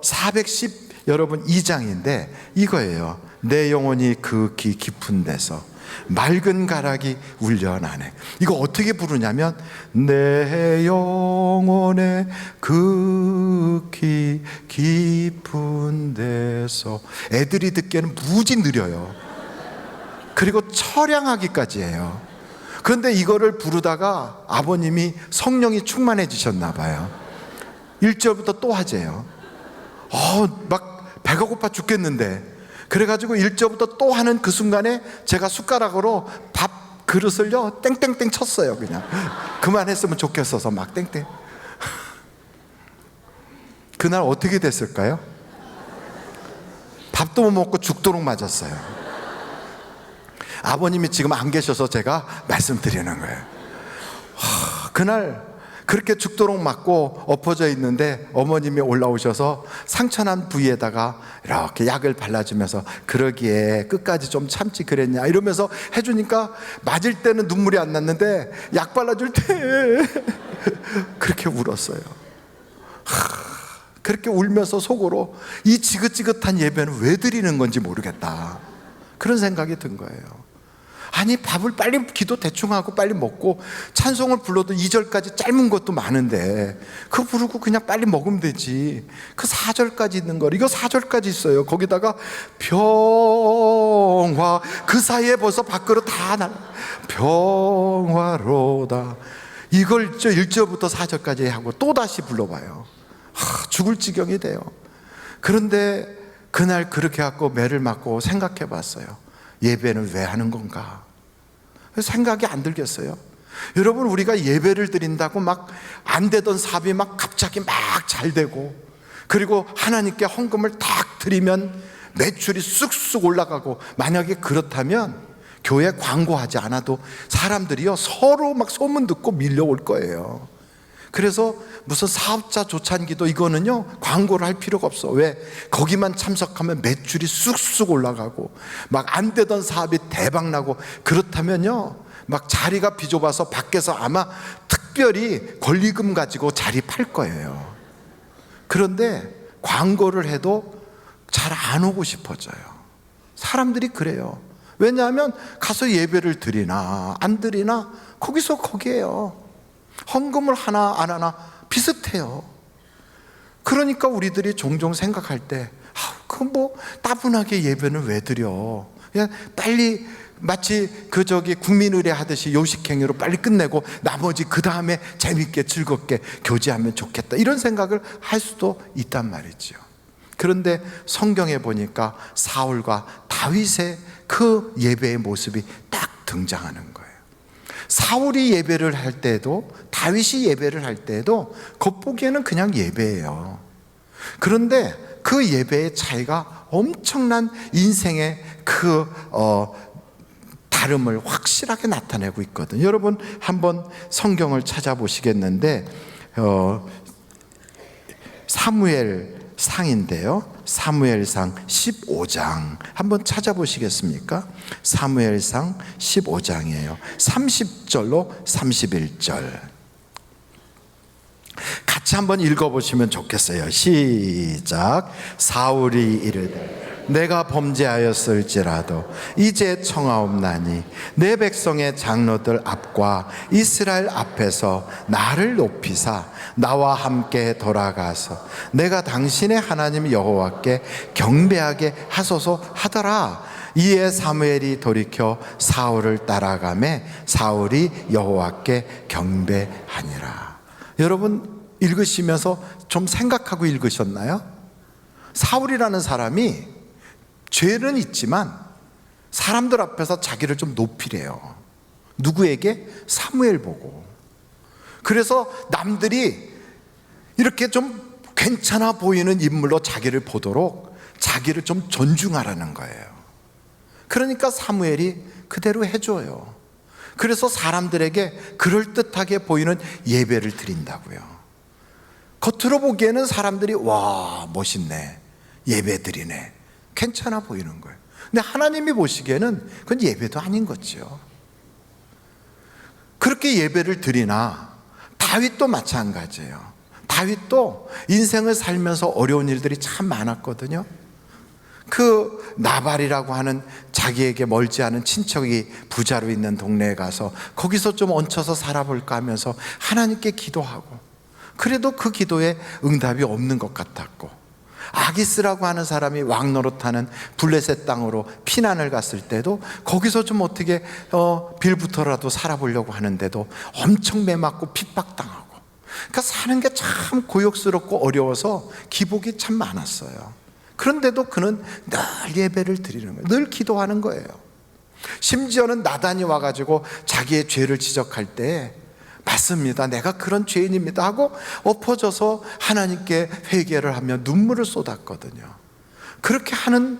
410 여러분 2장인데 이거예요. 내 영혼이 극히 깊은 데서 맑은 가락이 울려나네. 이거 어떻게 부르냐면, 내 영혼의 극히 깊은 데서. 애들이 듣기에는 무지 느려요. 그리고 처량하기까지 해요. 그런데 이거를 부르다가 아버님이 성령이 충만해지셨나 봐요. 1절부터 또 하재요. 막 배가 고파 죽겠는데, 그래가지고 1절부터 또 하는 그 순간에 제가 숟가락으로 밥 그릇을요 땡땡땡 쳤어요. 그냥 그만했으면 좋겠어서 막 땡땡. 그날 어떻게 됐을까요? 밥도 못 먹고 죽도록 맞았어요. 아버님이 지금 안 계셔서 제가 말씀드리는 거예요. 그날 그렇게 죽도록 맞고 엎어져 있는데 어머님이 올라오셔서 상처난 부위에다가 이렇게 약을 발라주면서, 그러기에 끝까지 좀 참지 그랬냐 이러면서 해주니까 맞을 때는 눈물이 안 났는데 약 발라줄 때 그렇게 울었어요. 그렇게 울면서 속으로 이 지긋지긋한 예배는 왜 드리는 건지 모르겠다, 그런 생각이 든 거예요. 아니, 밥을 빨리 기도 대충 하고 빨리 먹고 찬송을 불러도 2절까지 짧은 것도 많은데 그거 부르고 그냥 빨리 먹으면 되지. 그 4절까지 있는 거, 이거 4절까지 있어요. 거기다가 평화, 그 사이에 벌써 밥그릇 다 평화로다, 이걸 1절부터 4절까지 하고 또 다시 불러봐요. 죽을 지경이 돼요. 그런데 그날 그렇게 갖고 매를 맞고 생각해 봤어요. 예배는 왜 하는 건가? 생각이 안 들겠어요. 여러분, 우리가 예배를 드린다고 막 안 되던 사업이 막 갑자기 막 잘 되고, 그리고 하나님께 헌금을 딱 드리면 매출이 쑥쑥 올라가고, 만약에 그렇다면 교회 광고하지 않아도 사람들이요 서로 막 소문 듣고 밀려올 거예요. 그래서 무슨 사업자 조찬기도 이거는요 광고를 할 필요가 없어. 왜? 거기만 참석하면 매출이 쑥쑥 올라가고 막 안 되던 사업이 대박 나고, 그렇다면요 막 자리가 비좁아서 밖에서 아마 특별히 권리금 가지고 자리 팔 거예요. 그런데 광고를 해도 잘 안 오고 싶어져요. 사람들이 그래요. 왜냐하면 가서 예배를 드리나 안 드리나 거기서 거기에요. 헌금을 하나 안 하나 비슷해요. 그러니까 우리들이 종종 생각할 때, 그 뭐 따분하게 예배는 왜 드려? 그냥 빨리 마치 국민의례 하듯이 요식행위로 빨리 끝내고 나머지 그 다음에 재밌게 즐겁게 교제하면 좋겠다, 이런 생각을 할 수도 있단 말이죠. 그런데 성경에 보니까 사울과 다윗의 그 예배의 모습이 딱 등장하는 거예요. 사울이 예배를 할 때도 다윗이 예배를 할 때도 겉보기에는 그냥 예배예요. 그런데 그 예배의 차이가 엄청난 인생의 다름을 확실하게 나타내고 있거든요. 여러분 한번 성경을 찾아보시겠는데 사무엘상인데요. 사무엘상 15장 한번 찾아보시겠습니까? 사무엘상 15장이에요. 30절로 31절 같이 한번 읽어보시면 좋겠어요. 시작. 사울이 이르되 내가 범죄하였을지라도 이제 청하옵나니 내 백성의 장로들 앞과 이스라엘 앞에서 나를 높이사 나와 함께 돌아가서 내가 당신의 하나님 여호와께 경배하게 하소서 하더라. 이에 사무엘이 돌이켜 사울을 따라가매 사울이 여호와께 경배하니라. 여러분 읽으시면서 좀 생각하고 읽으셨나요? 사울이라는 사람이 죄는 있지만 사람들 앞에서 자기를 좀 높이래요. 누구에게? 사무엘 보고. 그래서 남들이 이렇게 좀 괜찮아 보이는 인물로 자기를 보도록 자기를 좀 존중하라는 거예요. 그러니까 사무엘이 그대로 해줘요. 그래서 사람들에게 그럴듯하게 보이는 예배를 드린다고요. 겉으로 보기에는 사람들이 와 멋있네, 예배 드리네, 괜찮아 보이는 거예요. 근데 하나님이 보시기에는 그건 예배도 아닌 거죠. 그렇게 예배를 드리나 다윗도 마찬가지예요. 다윗도 인생을 살면서 어려운 일들이 참 많았거든요. 그 나발이라고 하는 자기에게 멀지 않은 친척이 부자로 있는 동네에 가서 거기서 좀 얹혀서 살아볼까 하면서 하나님께 기도하고, 그래도 그 기도에 응답이 없는 것 같았고, 아기스라고 하는 사람이 왕 노릇하는 블레셋 땅으로 피난을 갔을 때도 거기서 좀 어떻게 빌부터라도 살아보려고 하는데도 엄청 매맞고 핍박당하고, 그러니까 사는 게 참 고역스럽고 어려워서 기복이 참 많았어요. 그런데도 그는 늘 예배를 드리는 거예요. 늘 기도하는 거예요. 심지어는 나단이 와가지고 자기의 죄를 지적할 때 맞습니다, 내가 그런 죄인입니다 하고 엎어져서 하나님께 회개를 하며 눈물을 쏟았거든요. 그렇게 하는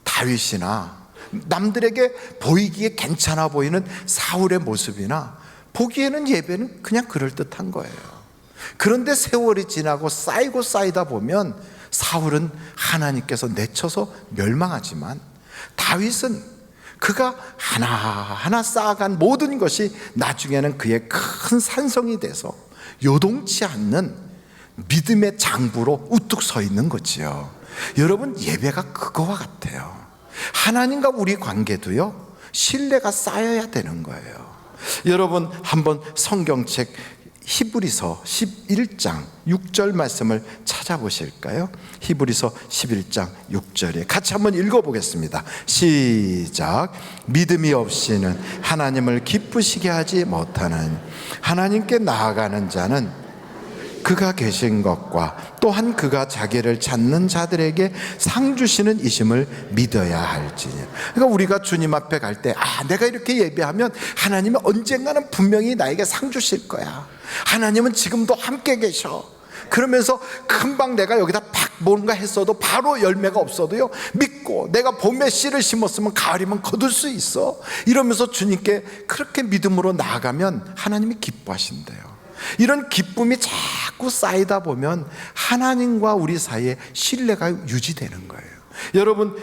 다윗이나 남들에게 보이기에 괜찮아 보이는 사울의 모습이나 보기에는 예배는 그냥 그럴듯한 거예요. 그런데 세월이 지나고 쌓이고 쌓이다 보면 사울은 하나님께서 내쳐서 멸망하지만 다윗은 그가 하나하나 쌓아간 모든 것이 나중에는 그의 큰 산성이 돼서 요동치 않는 믿음의 장부로 우뚝 서 있는 거지요. 여러분, 예배가 그거와 같아요. 하나님과 우리 관계도요, 신뢰가 쌓여야 되는 거예요. 여러분, 한번 성경책 히브리서 11장 6절 말씀을 찾아보실까요? 히브리서 11장 6절에 같이 한번 읽어보겠습니다. 시작. 믿음이 없이는 하나님을 기쁘시게 하지 못하는, 하나님께 나아가는 자는 그가 계신 것과 또한 그가 자기를 찾는 자들에게 상 주시는 이심을 믿어야 할지니. 그러니까 우리가 주님 앞에 갈 때 내가 이렇게 예배하면 하나님은 언젠가는 분명히 나에게 상 주실 거야, 하나님은 지금도 함께 계셔, 그러면서 금방 내가 여기다 뭔가 했어도 바로 열매가 없어도요 믿고, 내가 봄에 씨를 심었으면 가을이면 거둘 수 있어, 이러면서 주님께 그렇게 믿음으로 나아가면 하나님이 기뻐하신대요. 이런 기쁨이 자꾸 쌓이다 보면 하나님과 우리 사이에 신뢰가 유지되는 거예요. 여러분,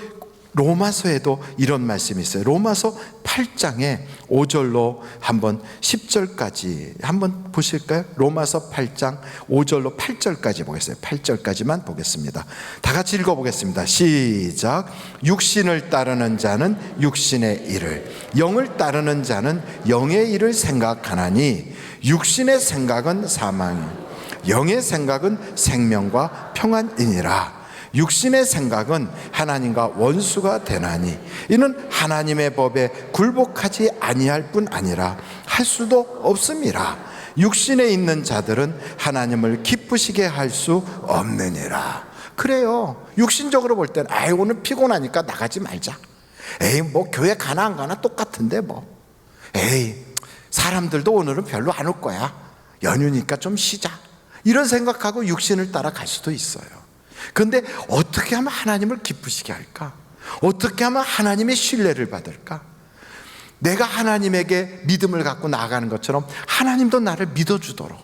로마서에도 이런 말씀이 있어요. 로마서 8장에 5절로 한번 10절까지 한번 보실까요? 로마서 8장 5절로 8절까지 보겠어요. 8절까지만 보겠습니다. 다 같이 읽어보겠습니다. 시작. 육신을 따르는 자는 육신의 일을, 영을 따르는 자는 영의 일을 생각하나니 육신의 생각은 사망이, 영의 생각은 생명과 평안이니라. 육신의 생각은 하나님과 원수가 되나니 이는 하나님의 법에 굴복하지 아니할 뿐 아니라 할 수도 없음이라. 육신에 있는 자들은 하나님을 기쁘시게 할 수 없느니라. 그래요. 육신적으로 볼 때는 오늘 피곤하니까 나가지 말자, 뭐 교회 가나 안 가나 똑같은데 사람들도 오늘은 별로 안 올 거야, 연휴니까 좀 쉬자, 이런 생각하고 육신을 따라 갈 수도 있어요. 그런데 어떻게 하면 하나님을 기쁘시게 할까? 어떻게 하면 하나님의 신뢰를 받을까? 내가 하나님에게 믿음을 갖고 나아가는 것처럼 하나님도 나를 믿어주도록,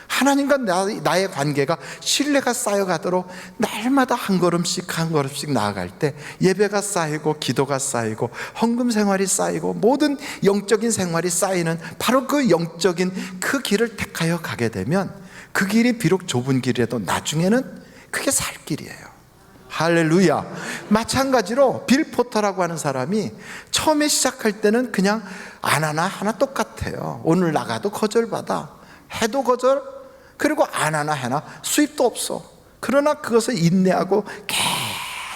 하나님과 나의 관계가 신뢰가 쌓여가도록 날마다 한 걸음씩 한 걸음씩 나아갈 때 예배가 쌓이고 기도가 쌓이고 헌금 생활이 쌓이고 모든 영적인 생활이 쌓이는 바로 그 영적인 그 길을 택하여 가게 되면 그 길이 비록 좁은 길이라도 나중에는 그게 살 길이에요. 할렐루야. 마찬가지로 빌 포터라고 하는 사람이 처음에 시작할 때는 그냥 안 하나 똑같아요. 오늘 나가도 거절받아, 해도 거절, 그리고 안 하나 해나 수입도 없어. 그러나 그것을 인내하고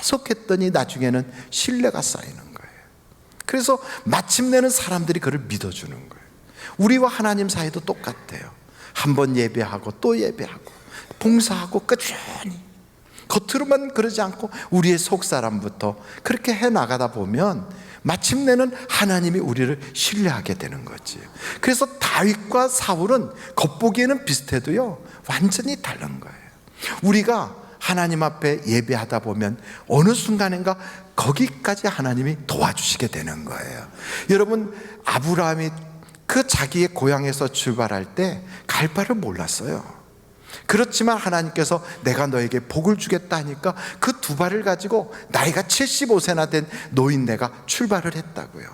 계속했더니 나중에는 신뢰가 쌓이는 거예요. 그래서 마침내는 사람들이 그를 믿어주는 거예요. 우리와 하나님 사이도 똑같아요. 한번 예배하고 또 예배하고 봉사하고 꾸준히 겉으로만 그러지 않고 우리의 속사람부터 그렇게 해나가다 보면 마침내는 하나님이 우리를 신뢰하게 되는 거지. 그래서 다윗과 사울은 겉보기에는 비슷해도요 완전히 다른 거예요. 우리가 하나님 앞에 예배하다 보면 어느 순간인가 거기까지 하나님이 도와주시게 되는 거예요. 여러분, 아브라함이 그 자기의 고향에서 출발할 때 갈 바를 몰랐어요. 그렇지만 하나님께서 내가 너에게 복을 주겠다 하니까 그 두 발을 가지고 나이가 75세나 된 노인네가 출발을 했다고요.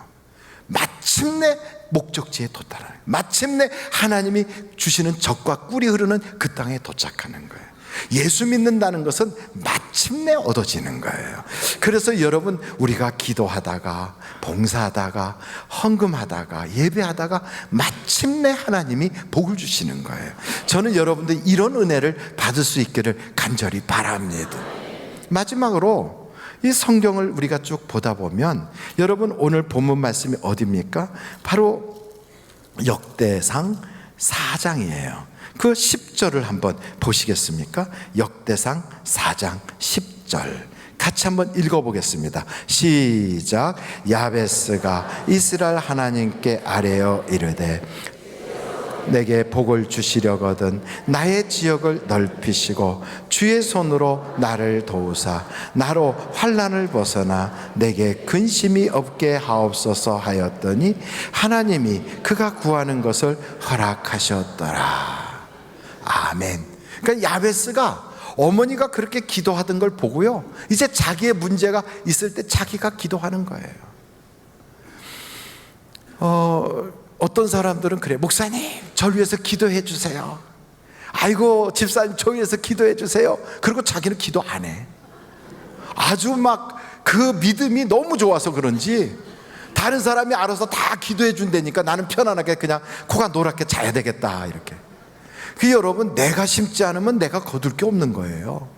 마침내 목적지에 도달하는, 마침내 하나님이 주시는 젖과 꿀이 흐르는 그 땅에 도착하는 거예요. 예수 믿는다는 것은 마침내 얻어지는 거예요. 그래서 여러분, 우리가 기도하다가 봉사하다가 헌금하다가 예배하다가 마침내 하나님이 복을 주시는 거예요. 저는 여러분들 이런 은혜를 받을 수 있기를 간절히 바랍니다. 마지막으로 이 성경을 우리가 쭉 보다 보면 여러분, 오늘 본문 말씀이 어디입니까? 바로 역대상 4장이에요. 그 10절을 한번 보시겠습니까? 역대상 4장 10절 같이 한번 읽어보겠습니다. 시작. 야베스가 이스라엘 하나님께 아뢰어 이르되 내게 복을 주시려거든 나의 지역을 넓히시고 주의 손으로 나를 도우사 나로 환난을 벗어나 내게 근심이 없게 하옵소서 하였더니 하나님이 그가 구하는 것을 허락하셨더라. 아멘. 그러니까 야베스가 어머니가 그렇게 기도하던 걸 보고요, 이제 자기의 문제가 있을 때 자기가 기도하는 거예요. 어떤 사람들은 그래, 목사님 절 위해서 기도해 주세요. 아이고 집사님 저 위해서 기도해 주세요. 그리고 자기는 기도 안 해. 아주 막 그 믿음이 너무 좋아서 그런지 다른 사람이 알아서 다 기도해 준다니까 나는 편안하게 그냥 코가 노랗게 자야 되겠다 이렇게. 그 여러분, 내가 심지 않으면 내가 거둘 게 없는 거예요.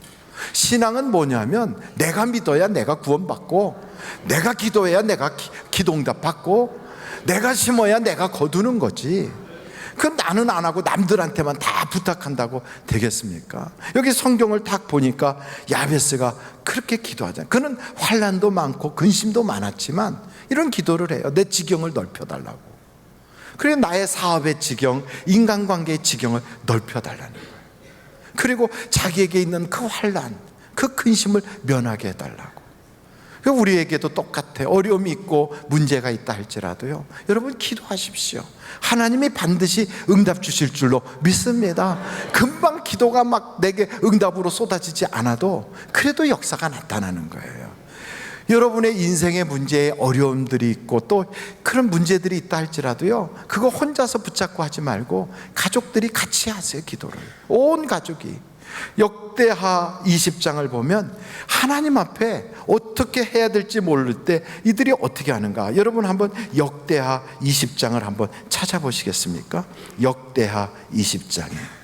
신앙은 뭐냐면 내가 믿어야 내가 구원받고, 내가 기도해야 내가 기도응답 받고, 내가 심어야 내가 거두는 거지. 그럼 나는 안 하고 남들한테만 다 부탁한다고 되겠습니까? 여기 성경을 딱 보니까 야베스가 그렇게 기도하잖아요. 그는 환난도 많고 근심도 많았지만 이런 기도를 해요. 내 지경을 넓혀달라고. 그리고 나의 사업의 지경, 인간관계의 지경을 넓혀달라는 거예요. 그리고 자기에게 있는 그 환난, 그 근심을 면하게 해달라고. 우리에게도 똑같아요. 어려움이 있고 문제가 있다 할지라도요, 여러분 기도하십시오. 하나님이 반드시 응답 주실 줄로 믿습니다. 금방 기도가 막 내게 응답으로 쏟아지지 않아도 그래도 역사가 나타나는 거예요. 여러분의 인생의 문제에 어려움들이 있고 또 그런 문제들이 있다 할지라도요, 그거 혼자서 붙잡고 하지 말고 가족들이 같이 하세요. 기도를, 온 가족이. 역대하 20장을 보면 하나님 앞에 어떻게 해야 될지 모를 때 이들이 어떻게 하는가, 여러분 한번 역대하 20장을 한번 찾아보시겠습니까? 역대하 20장에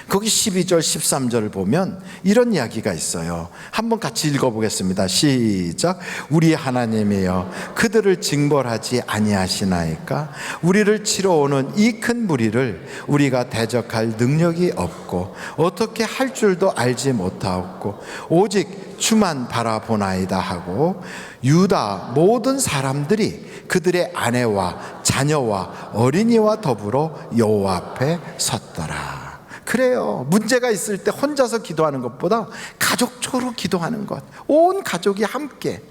거기 12절 13절을 보면 이런 이야기가 있어요. 한번 같이 읽어보겠습니다. 시작. 우리 하나님이여 그들을 징벌하지 아니하시나이까? 우리를 치러 오는 이 큰 무리를 우리가 대적할 능력이 없고 어떻게 할 줄도 알지 못하옵고 오직 주만 바라보나이다 하고 유다 모든 사람들이 그들의 아내와 자녀와 어린이와 더불어 여호와 앞에 섰더라. 그래요. 문제가 있을 때 혼자서 기도하는 것보다 가족적으로 기도하는 것, 온 가족이 함께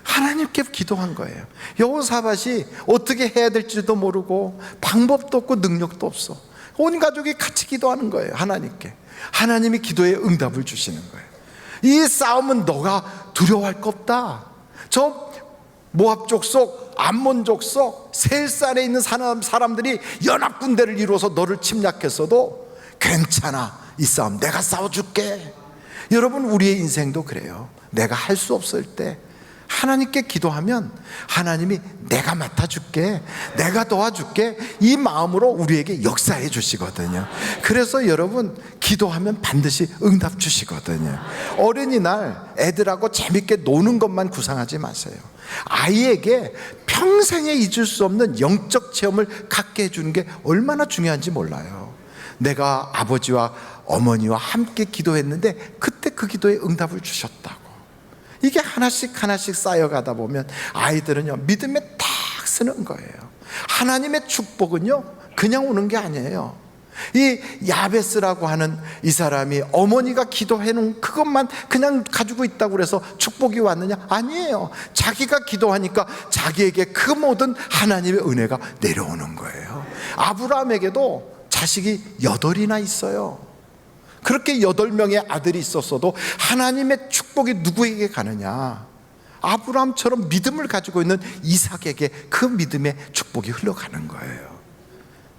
하나님께 기도한 거예요. 여호사밧이 어떻게 해야 될지도 모르고 방법도 없고 능력도 없어. 온 가족이 같이 기도하는 거예요. 하나님께. 하나님이 기도에 응답을 주시는 거예요. 이 싸움은 너가 두려워할 거 없다. 저 모압 족속, 암몬 족속, 세일산에 있는 사람들이 연합군대를 이루어서 너를 침략했어도 괜찮아. 이 싸움 내가 싸워줄게. 여러분, 우리의 인생도 그래요. 내가 할 수 없을 때 하나님께 기도하면 하나님이 내가 맡아줄게, 내가 도와줄게, 이 마음으로 우리에게 역사해 주시거든요. 그래서 여러분, 기도하면 반드시 응답 주시거든요. 어린이날 애들하고 재밌게 노는 것만 구상하지 마세요. 아이에게 평생에 잊을 수 없는 영적 체험을 갖게 해주는 게 얼마나 중요한지 몰라요. 내가 아버지와 어머니와 함께 기도했는데 그때 그 기도에 응답을 주셨다고. 이게 하나씩 하나씩 쌓여가다 보면 아이들은요, 믿음에 딱 쓰는 거예요. 하나님의 축복은요, 그냥 오는 게 아니에요. 이 야베스라고 하는 이 사람이 어머니가 기도해 놓은 그것만 그냥 가지고 있다고 그래서 축복이 왔느냐? 아니에요. 자기가 기도하니까 자기에게 그 모든 하나님의 은혜가 내려오는 거예요. 아브라함에게도 자식이 8이나 있어요. 그렇게 8명의 아들이 있었어도 하나님의 축복이 누구에게 가느냐? 아브라함처럼 믿음을 가지고 있는 이삭에게 그 믿음의 축복이 흘러가는 거예요.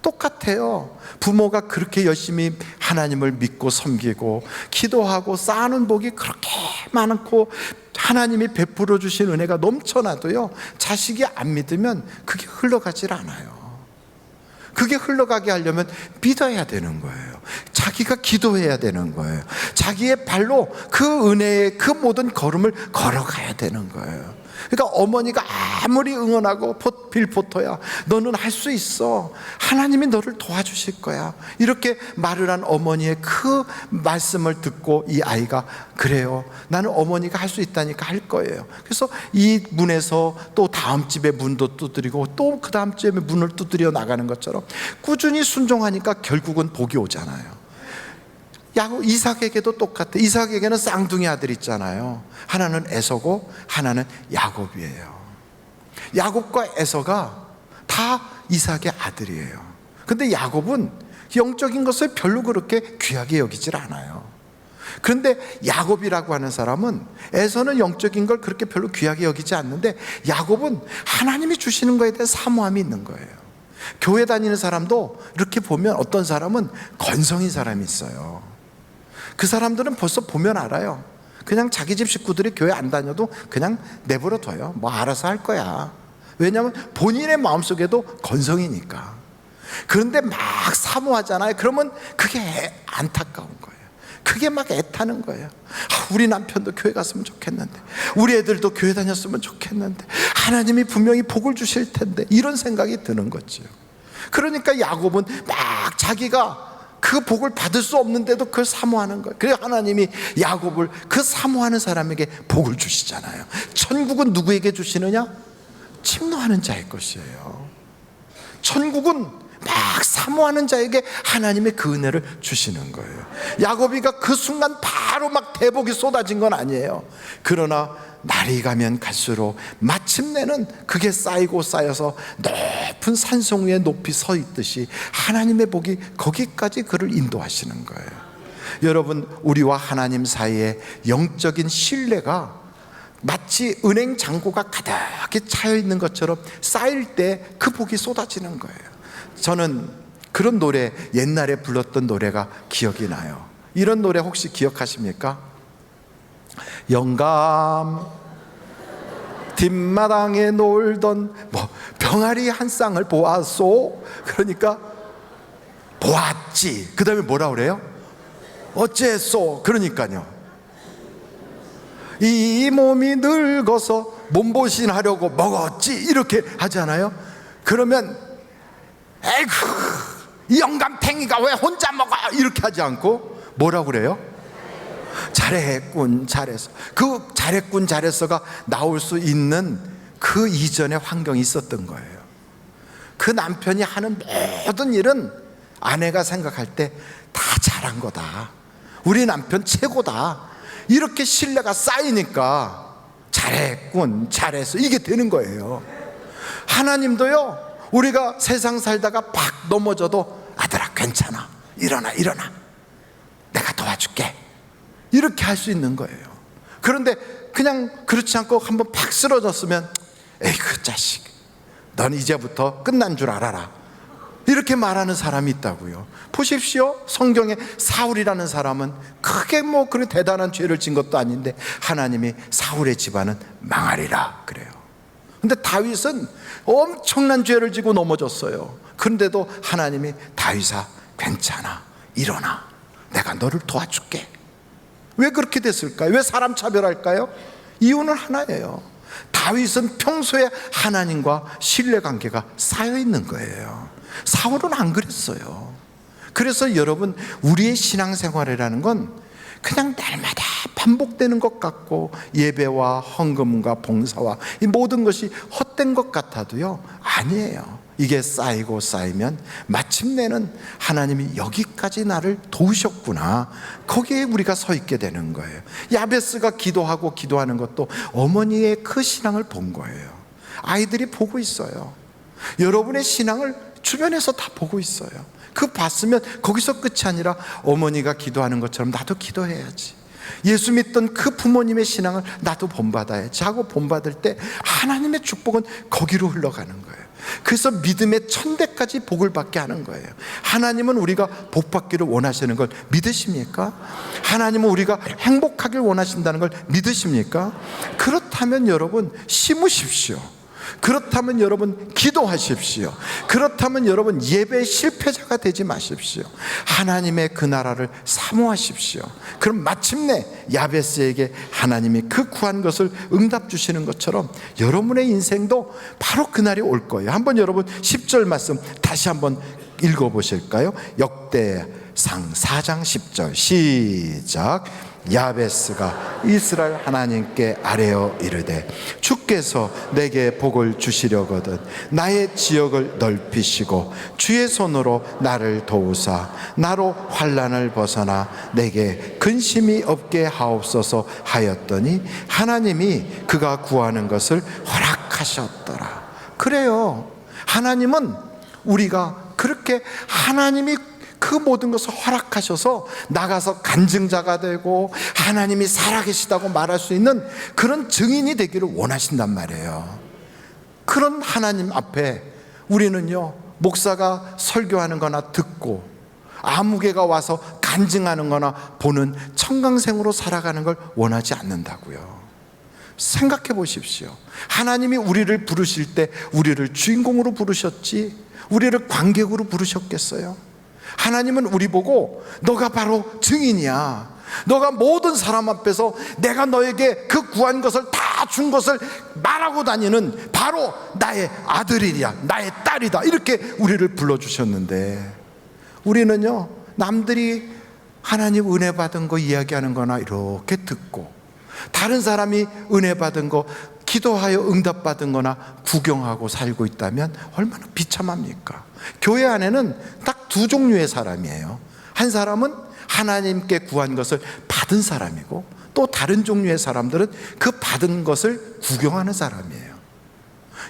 똑같아요. 부모가 그렇게 열심히 하나님을 믿고 섬기고 기도하고 쌓는 복이 그렇게 많고 하나님이 베풀어 주신 은혜가 넘쳐나도요, 자식이 안 믿으면 그게 흘러가질 않아요. 그게 흘러가게 하려면 믿어야 되는 거예요. 자기가 기도해야 되는 거예요. 자기의 발로 그 은혜의 그 모든 걸음을 걸어가야 되는 거예요. 그러니까 어머니가 아무리 응원하고 빌포터야, 너는 할 수 있어, 하나님이 너를 도와주실 거야, 이렇게 말을 한 어머니의 그 말씀을 듣고 이 아이가, 그래요, 나는 어머니가 할 수 있다니까 할 거예요. 그래서 이 문에서 또 다음 집의 문도 두드리고 또 그 다음 집의 문을 두드려 나가는 것처럼 꾸준히 순종하니까 결국은 복이 오잖아요. 이삭에게도 똑같아. 이삭에게는 쌍둥이 아들 있잖아요. 하나는 에서고 하나는 야곱이에요. 야곱과 에서가 다 이삭의 아들이에요. 근데 야곱은 영적인 것을 별로 그렇게 귀하게 여기질 않아요. 그런데 야곱이라고 하는 사람은, 에서는 영적인 걸 그렇게 별로 귀하게 여기지 않는데 야곱은 하나님이 주시는 거에 대해 사모함이 있는 거예요. 교회 다니는 사람도 이렇게 보면 어떤 사람은 건성인 사람이 있어요. 그 사람들은 벌써 보면 알아요. 그냥 자기 집 식구들이 교회 안 다녀도 그냥 내버려 둬요. 뭐 알아서 할 거야. 왜냐하면 본인의 마음속에도 건성이니까. 그런데 막 사모하잖아요. 그러면 그게 안타까운 거예요. 그게 막 애타는 거예요. 우리 남편도 교회 갔으면 좋겠는데, 우리 애들도 교회 다녔으면 좋겠는데, 하나님이 분명히 복을 주실 텐데, 이런 생각이 드는 거죠. 그러니까 야곱은 막 자기가 그 복을 받을 수 없는데도 그걸 사모하는 거예요. 그래서 하나님이 야곱을, 그 사모하는 사람에게 복을 주시잖아요. 천국은 누구에게 주시느냐? 침노하는 자의 것이에요. 천국은 막 사모하는 자에게 하나님의 그 은혜를 주시는 거예요. 야곱이가 그 순간 바로 막 대복이 쏟아진 건 아니에요. 그러나 날이 가면 갈수록 마침내는 그게 쌓이고 쌓여서 높은 산성 위에 높이 서 있듯이 하나님의 복이 거기까지 그를 인도하시는 거예요. 여러분, 우리와 하나님 사이에 영적인 신뢰가 마치 은행 잔고가 가득히 차여 있는 것처럼 쌓일 때 그 복이 쏟아지는 거예요. 저는 그런 노래, 옛날에 불렀던 노래가 기억이 나요. 이런 노래 혹시 기억하십니까? 영감 뒷마당에 놀던 병아리 한 쌍을 보았소. 그러니까 보았지. 그 다음에 뭐라 그래요? 어째소. 그러니까요, 이 몸이 늙어서 몸보신 하려고 먹었지, 이렇게 하잖아요. 그러면 에이구, 이 영감탱이가 왜 혼자 먹어, 이렇게 하지 않고 뭐라고 그래요? 잘했군, 잘했어. 그 잘했군, 잘했어가 나올 수 있는 그 이전의 환경이 있었던 거예요. 그 남편이 하는 모든 일은 아내가 생각할 때 다 잘한 거다, 우리 남편 최고다, 이렇게 신뢰가 쌓이니까 잘했군, 잘했어, 이게 되는 거예요. 하나님도요, 우리가 세상 살다가 팍 넘어져도 아들아 괜찮아, 일어나 일어나, 내가 도와줄게, 이렇게 할 수 있는 거예요. 그런데 그냥 그렇지 않고 한번 팍 쓰러졌으면, 에이 그 자식, 넌 이제부터 끝난 줄 알아라, 이렇게 말하는 사람이 있다고요. 보십시오. 성경에 사울이라는 사람은 크게 뭐 그런 대단한 죄를 진 것도 아닌데 하나님이 사울의 집안은 망하리라 그래요. 근데 다윗은 엄청난 죄를 지고 넘어졌어요. 그런데도 하나님이 다윗아 괜찮아, 일어나, 내가 너를 도와줄게. 왜 그렇게 됐을까요? 왜 사람 차별할까요? 이유는 하나예요. 다윗은 평소에 하나님과 신뢰관계가 쌓여 있는 거예요. 사울은 안 그랬어요. 그래서 여러분, 우리의 신앙생활이라는 건 그냥 날마다 반복되는 것 같고 예배와 헌금과 봉사와 이 모든 것이 헛된 것 같아도요, 아니에요. 이게 쌓이고 쌓이면 마침내는 하나님이 여기까지 나를 도우셨구나, 거기에 우리가 서 있게 되는 거예요. 야베스가 기도하고 기도하는 것도 어머니의 그 신앙을 본 거예요. 아이들이 보고 있어요. 여러분의 신앙을 주변에서 다 보고 있어요. 그 봤으면 거기서 끝이 아니라 어머니가 기도하는 것처럼 나도 기도해야지, 예수 믿던 그 부모님의 신앙을 나도 본받아야지 하고 본받을 때 하나님의 축복은 거기로 흘러가는 거예요. 그래서 믿음의 천대까지 복을 받게 하는 거예요. 하나님은 우리가 복 받기를 원하시는 걸 믿으십니까? 하나님은 우리가 행복하길 원하신다는 걸 믿으십니까? 그렇다면 여러분 심으십시오. 그렇다면 여러분 기도하십시오. 그렇다면 여러분 예배 실패자가 되지 마십시오. 하나님의 그 나라를 사모하십시오. 그럼 마침내 야베스에게 하나님이 그 구한 것을 응답 주시는 것처럼 여러분의 인생도 바로 그날이 올 거예요. 한번 여러분 10절 말씀 다시 한번 읽어보실까요? 역대상 4장 10절 시작. 야베스가 이스라엘 하나님께 아뢰어 이르되 주께서 내게 복을 주시려거든 나의 지역을 넓히시고 주의 손으로 나를 도우사 나로 환난을 벗어나 내게 근심이 없게 하옵소서 하였더니 하나님이 그가 구하는 것을 허락하셨더라. 그래요. 하나님은 우리가 그렇게 하나님이 그 모든 것을 허락하셔서 나가서 간증자가 되고 하나님이 살아계시다고 말할 수 있는 그런 증인이 되기를 원하신단 말이에요. 그런 하나님 앞에 우리는요, 목사가 설교하는 거나 듣고 아무개가 와서 간증하는 거나 보는 청강생으로 살아가는 걸 원하지 않는다고요. 생각해 보십시오. 하나님이 우리를 부르실 때 우리를 주인공으로 부르셨지 우리를 관객으로 부르셨겠어요? 하나님은 우리 보고 너가 바로 증인이야. 너가 모든 사람 앞에서 내가 너에게 그 구한 것을 다 준 것을 말하고 다니는 바로 나의 아들이야, 나의 딸이다, 이렇게 우리를 불러주셨는데 우리는요, 남들이 하나님 은혜 받은 거 이야기하는 거나 이렇게 듣고 다른 사람이 은혜 받은 거 기도하여 응답 받은 거나 구경하고 살고 있다면 얼마나 비참합니까? 교회 안에는 딱 두 종류의 사람이에요. 한 사람은 하나님께 구한 것을 받은 사람이고 또 다른 종류의 사람들은 그 받은 것을 구경하는 사람이에요.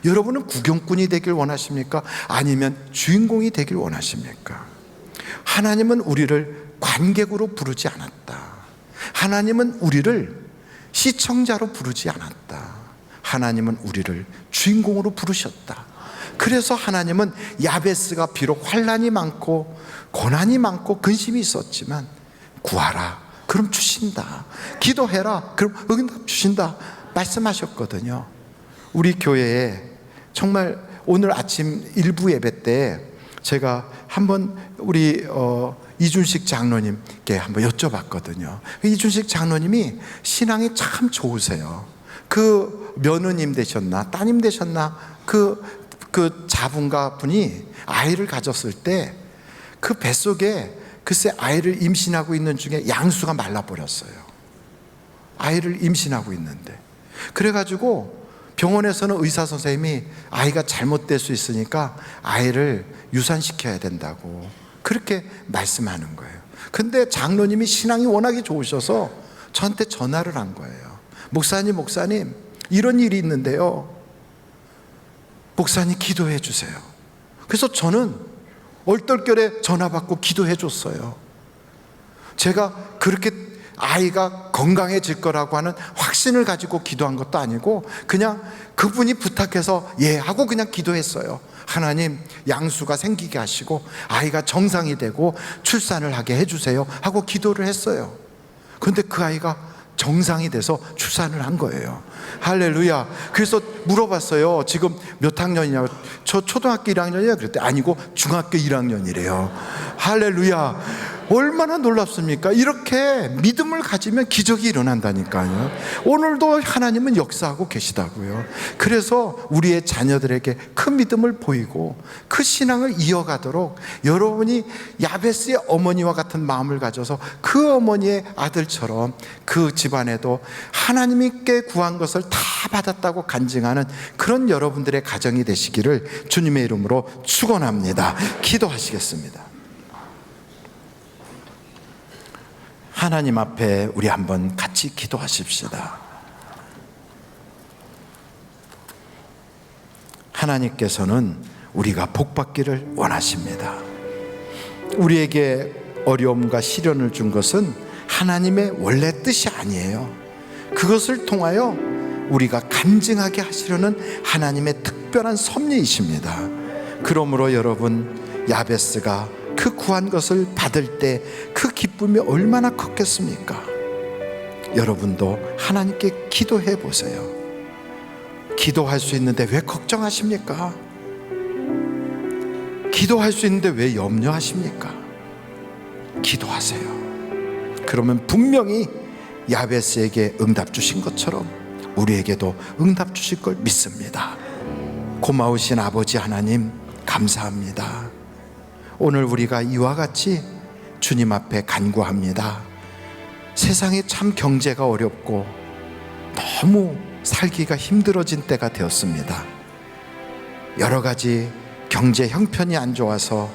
여러분은 구경꾼이 되길 원하십니까? 아니면 주인공이 되길 원하십니까? 하나님은 우리를 관객으로 부르지 않았다. 하나님은 우리를 시청자로 부르지 않았다. 하나님은 우리를 주인공으로 부르셨다. 그래서 하나님은 야베스가 비록 환난이 많고 고난이 많고 근심이 있었지만 구하라, 그럼 주신다. 기도해라, 그럼 응답 주신다 말씀하셨거든요. 우리 교회에 정말 오늘 아침 일부 예배 때 제가 한번 우리 이준식 장로님께 한번 여쭤봤거든요. 이준식 장로님이 신앙이 참 좋으세요. 그 며느님 되셨나 따님 되셨나 그 자분가 분이 아이를 가졌을 때 그 뱃속에 글쎄 아이를 임신하고 있는 중에 양수가 말라버렸어요. 아이를 임신하고 있는데 그래가지고 병원에서는 의사 선생님이 아이가 잘못될 수 있으니까 아이를 유산시켜야 된다고 그렇게 말씀하는 거예요. 근데 장로님이 신앙이 워낙에 좋으셔서 저한테 전화를 한 거예요. 목사님 이런 일이 있는데요, 목사님 기도해 주세요. 그래서 저는 얼떨결에 전화 받고 기도해 줬어요. 제가 그렇게 아이가 건강해질 거라고 하는 확신을 가지고 기도한 것도 아니고 그냥 그분이 부탁해서 예 하고 그냥 기도했어요. 하나님, 양수가 생기게 하시고 아이가 정상이 되고 출산을 하게 해주세요 하고 기도를 했어요. 그런데 그 아이가 정상이 돼서 출산을 한 거예요. 할렐루야. 그래서 물어봤어요. 지금 몇 학년이냐고. 저 초등학교 1학년이야 그랬더니 아니고 중학교 1학년이래요. 할렐루야. 얼마나 놀랍습니까? 이렇게 믿음을 가지면 기적이 일어난다니까요. 오늘도 하나님은 역사하고 계시다고요. 그래서 우리의 자녀들에게 큰 믿음을 보이고 그 신앙을 이어가도록 여러분이 야베스의 어머니와 같은 마음을 가져서 그 어머니의 아들처럼 그 집안에도 하나님께 구한 것을 다 받았다고 간증하는 그런 여러분들의 가정이 되시기를 주님의 이름으로 축원합니다. 기도하시겠습니다. 하나님 앞에 우리 한번 같이 기도하십시다. 하나님께서는 우리가 복받기를 원하십니다. 우리에게 어려움과 시련을 준 것은 하나님의 원래 뜻이 아니에요. 그것을 통하여 우리가 간증하게 하시려는 하나님의 특별한 섭리이십니다. 그러므로 여러분, 야베스가 그 구한 것을 받을 때 그 기쁨이 얼마나 컸겠습니까? 여러분도 하나님께 기도해 보세요. 기도할 수 있는데 왜 걱정하십니까? 기도할 수 있는데 왜 염려하십니까? 기도하세요. 그러면 분명히 야베스에게 응답 주신 것처럼 우리에게도 응답 주실 걸 믿습니다. 고마우신 아버지 하나님, 감사합니다. 오늘 우리가 이와 같이 주님 앞에 간구합니다. 세상에 참 경제가 어렵고 너무 살기가 힘들어진 때가 되었습니다. 여러 가지 경제 형편이 안 좋아서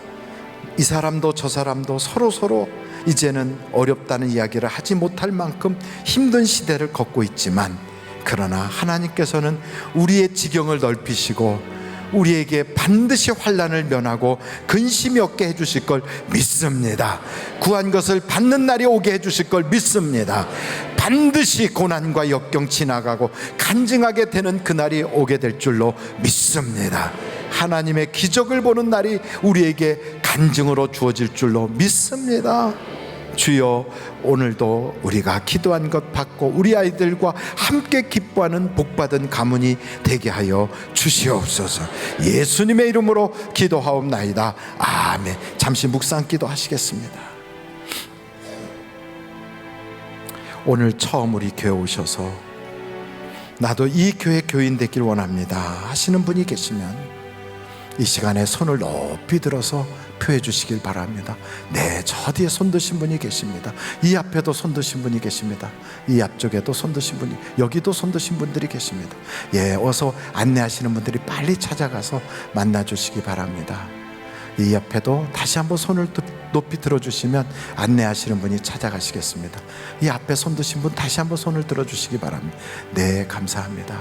이 사람도 저 사람도 서로 이제는 어렵다는 이야기를 하지 못할 만큼 힘든 시대를 걷고 있지만, 그러나 하나님께서는 우리의 지경을 넓히시고 우리에게 반드시 환난을 면하고 근심이 없게 해주실 걸 믿습니다. 구한 것을 받는 날이 오게 해주실 걸 믿습니다. 반드시 고난과 역경 지나가고 간증하게 되는 그날이 오게 될 줄로 믿습니다. 하나님의 기적을 보는 날이 우리에게 간증으로 주어질 줄로 믿습니다. 주여, 오늘도 우리가 기도한 것 받고 우리 아이들과 함께 기뻐하는 복받은 가문이 되게 하여 주시옵소서. 예수님의 이름으로 기도하옵나이다. 아멘. 잠시 묵상 기도하시겠습니다. 오늘 처음 우리 교회 오셔서 나도 이 교회 교인 되길 원합니다 하시는 분이 계시면 이 시간에 손을 높이 들어서 표해 주시길 바랍니다. 네, 저 뒤에 손 드신 분이 계십니다. 이 앞에도 손 드신 분이 계십니다. 이 앞쪽에도 손 드신 분이, 여기도 손 드신 분들이 계십니다. 예, 어서 안내하시는 분들이 빨리 찾아가서 만나 주시기 바랍니다. 이 옆에도 다시 한번 손을 높이 들어주시면 안내하시는 분이 찾아가시겠습니다. 이 앞에 손 드신 분 다시 한번 손을 들어주시기 바랍니다. 네, 감사합니다.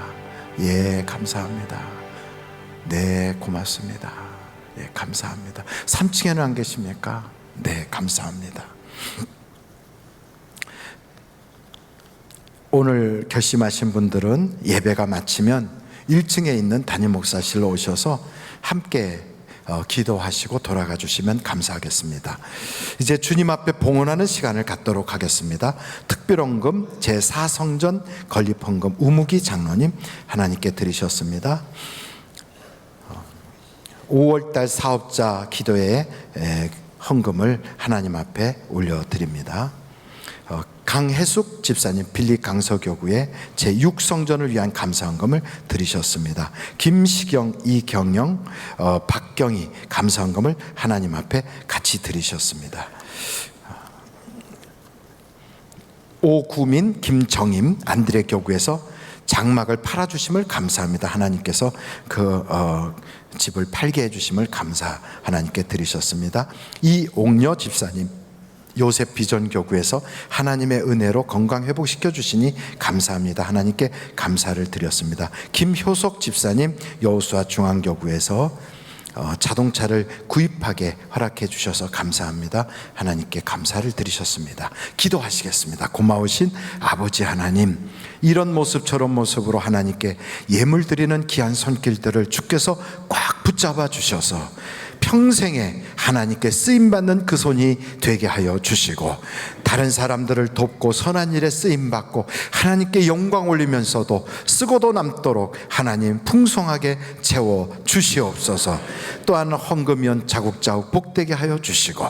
예, 감사합니다. 네, 고맙습니다. 예, 감사합니다. 3층에는 안 계십니까? 네, 감사합니다. 오늘 결심하신 분들은 예배가 마치면 1층에 있는 담임 목사실로 오셔서 함께 기도하시고 돌아가 주시면 감사하겠습니다. 이제 주님 앞에 봉헌하는 시간을 갖도록 하겠습니다. 특별헌금 제4성전 건립헌금 우무기 장로님 하나님께 드리셨습니다. 5월달 사업자 기도에 헌금을 하나님 앞에 올려드립니다. 강혜숙 집사님 빌리 강서교구에 제6성전을 위한 감사헌금을 드리셨습니다. 김시경, 이경영, 박경희 감사헌금을 하나님 앞에 같이 드리셨습니다. 오구민, 김정임, 안드레 교구에서 장막을 팔아주심을 감사합니다. 하나님께서 그 집을 팔게 해주심을 하나님께 드리셨습니다. 이옥녀 집사님 요셉 비전교구에서 하나님의 은혜로 건강 회복시켜 주시니 감사합니다. 하나님께 감사를 드렸습니다. 김효석 집사님 여호수아 중앙교구에서 자동차를 구입하게 허락해 주셔서 감사합니다. 하나님께 감사를 드리셨습니다. 기도하시겠습니다. 고마우신 아버지 하나님, 이런 모습 저런 모습으로 하나님께 예물 드리는 귀한 손길들을 주께서 꽉 붙잡아 주셔서 평생에 하나님께 쓰임받는 그 손이 되게 하여 주시고, 다른 사람들을 돕고 선한 일에 쓰임받고 하나님께 영광 올리면서도 쓰고도 남도록 하나님 풍성하게 채워 주시옵소서. 또한 헌금연 자국자국 복되게 하여 주시고,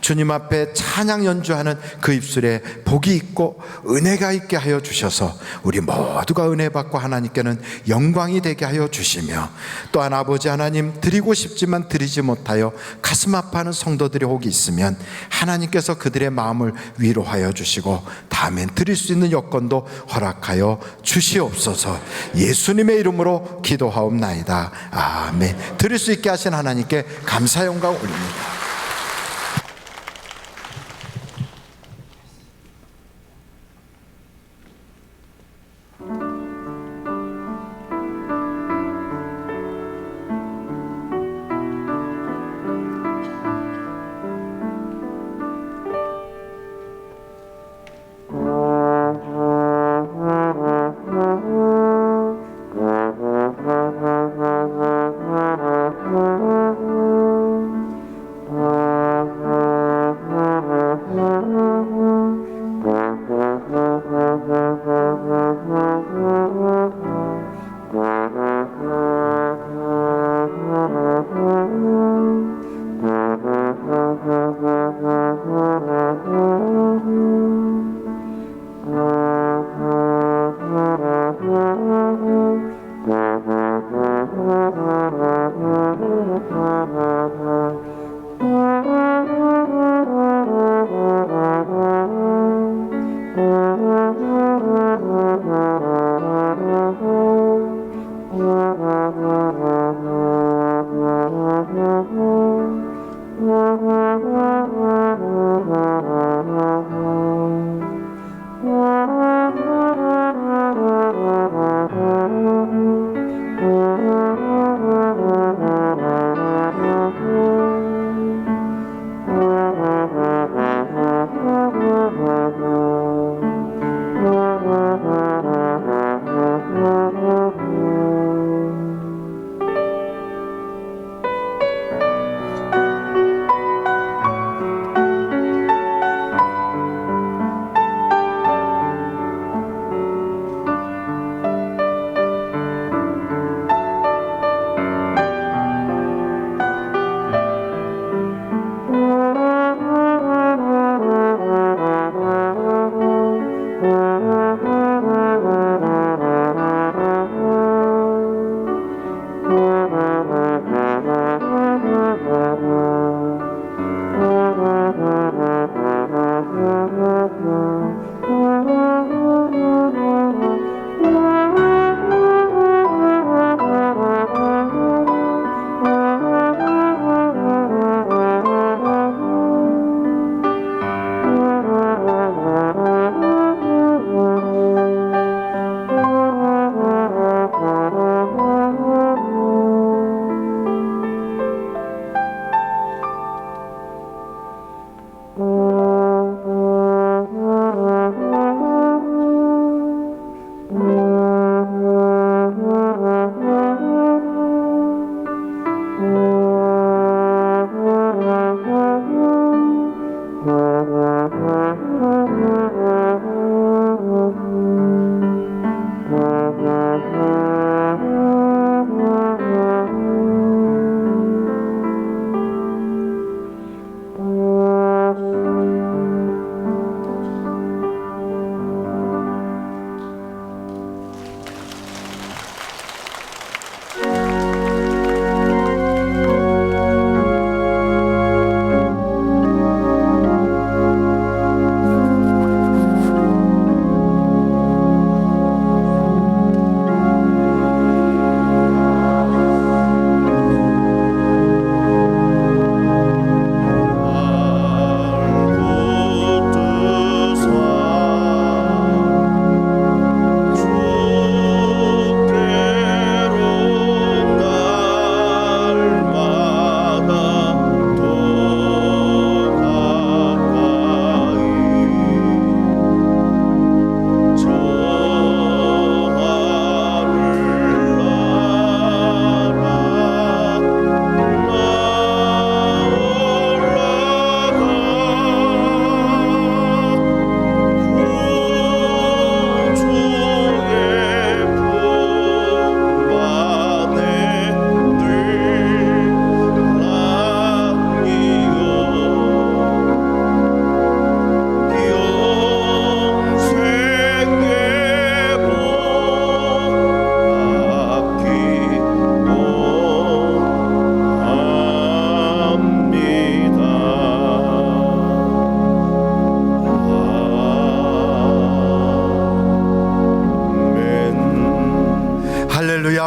주님 앞에 찬양 연주하는 그 입술에 복이 있고 은혜가 있게 하여 주셔서 우리 모두가 은혜 받고 하나님께는 영광이 되게 하여 주시며, 또한 아버지 하나님, 드리고 싶지만 드리지 못하여 가슴 아파하는 성도들이 혹 있으면 하나님께서 그들의 마음을 위로하여 주시고 다음엔 드릴 수 있는 여건도 허락하여 주시옵소서. 예수님의 이름으로 기도하옵나이다. 아멘. 드릴 수 있게 하신 하나님께 감사 영광 올립니다.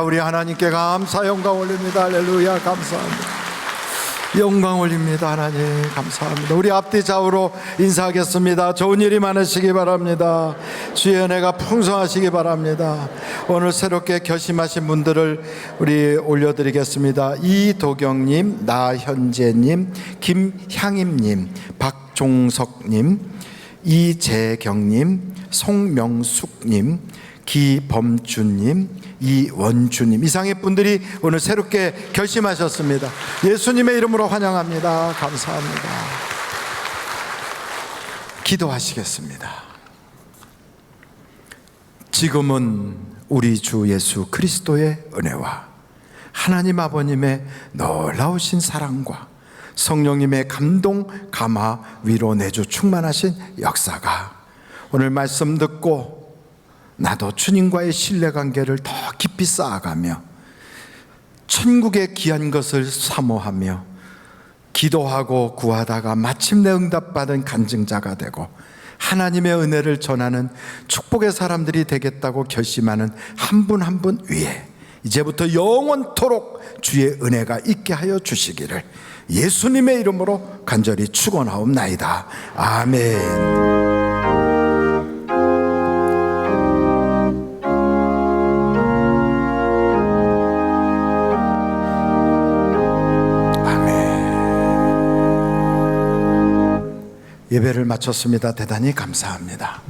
우리 하나님께 감사 영광 올립니다. 할렐루야. 감사합니다. 영광 올립니다. 하나님 감사합니다. 우리 앞뒤 좌우로 인사하겠습니다. 좋은 일이 많으시기 바랍니다. 주의 은혜가 풍성하시기 바랍니다. 오늘 새롭게 결심하신 분들을 우리 올려드리겠습니다. 이도경님, 나현재님, 김향임님, 박종석님, 이재경님, 송명숙님, 기범준님, 이원주님, 이상의 분들이 오늘 새롭게 결심하셨습니다. 예수님의 이름으로 환영합니다. 감사합니다. 기도하시겠습니다. 지금은 우리 주 예수 그리스도의 은혜와 하나님 아버님의 놀라우신 사랑과 성령님의 감동, 감화, 위로, 내주 충만하신 역사가 오늘 말씀 듣고 나도 주님과의 신뢰관계를 더 깊이 쌓아가며 천국의 귀한 것을 사모하며 기도하고 구하다가 마침내 응답받은 간증자가 되고 하나님의 은혜를 전하는 축복의 사람들이 되겠다고 결심하는 한 분 한 분 위에 이제부터 영원토록 주의 은혜가 있게 하여 주시기를 예수님의 이름으로 간절히 축원하옵나이다. 아멘. 예배를 마쳤습니다. 대단히 감사합니다.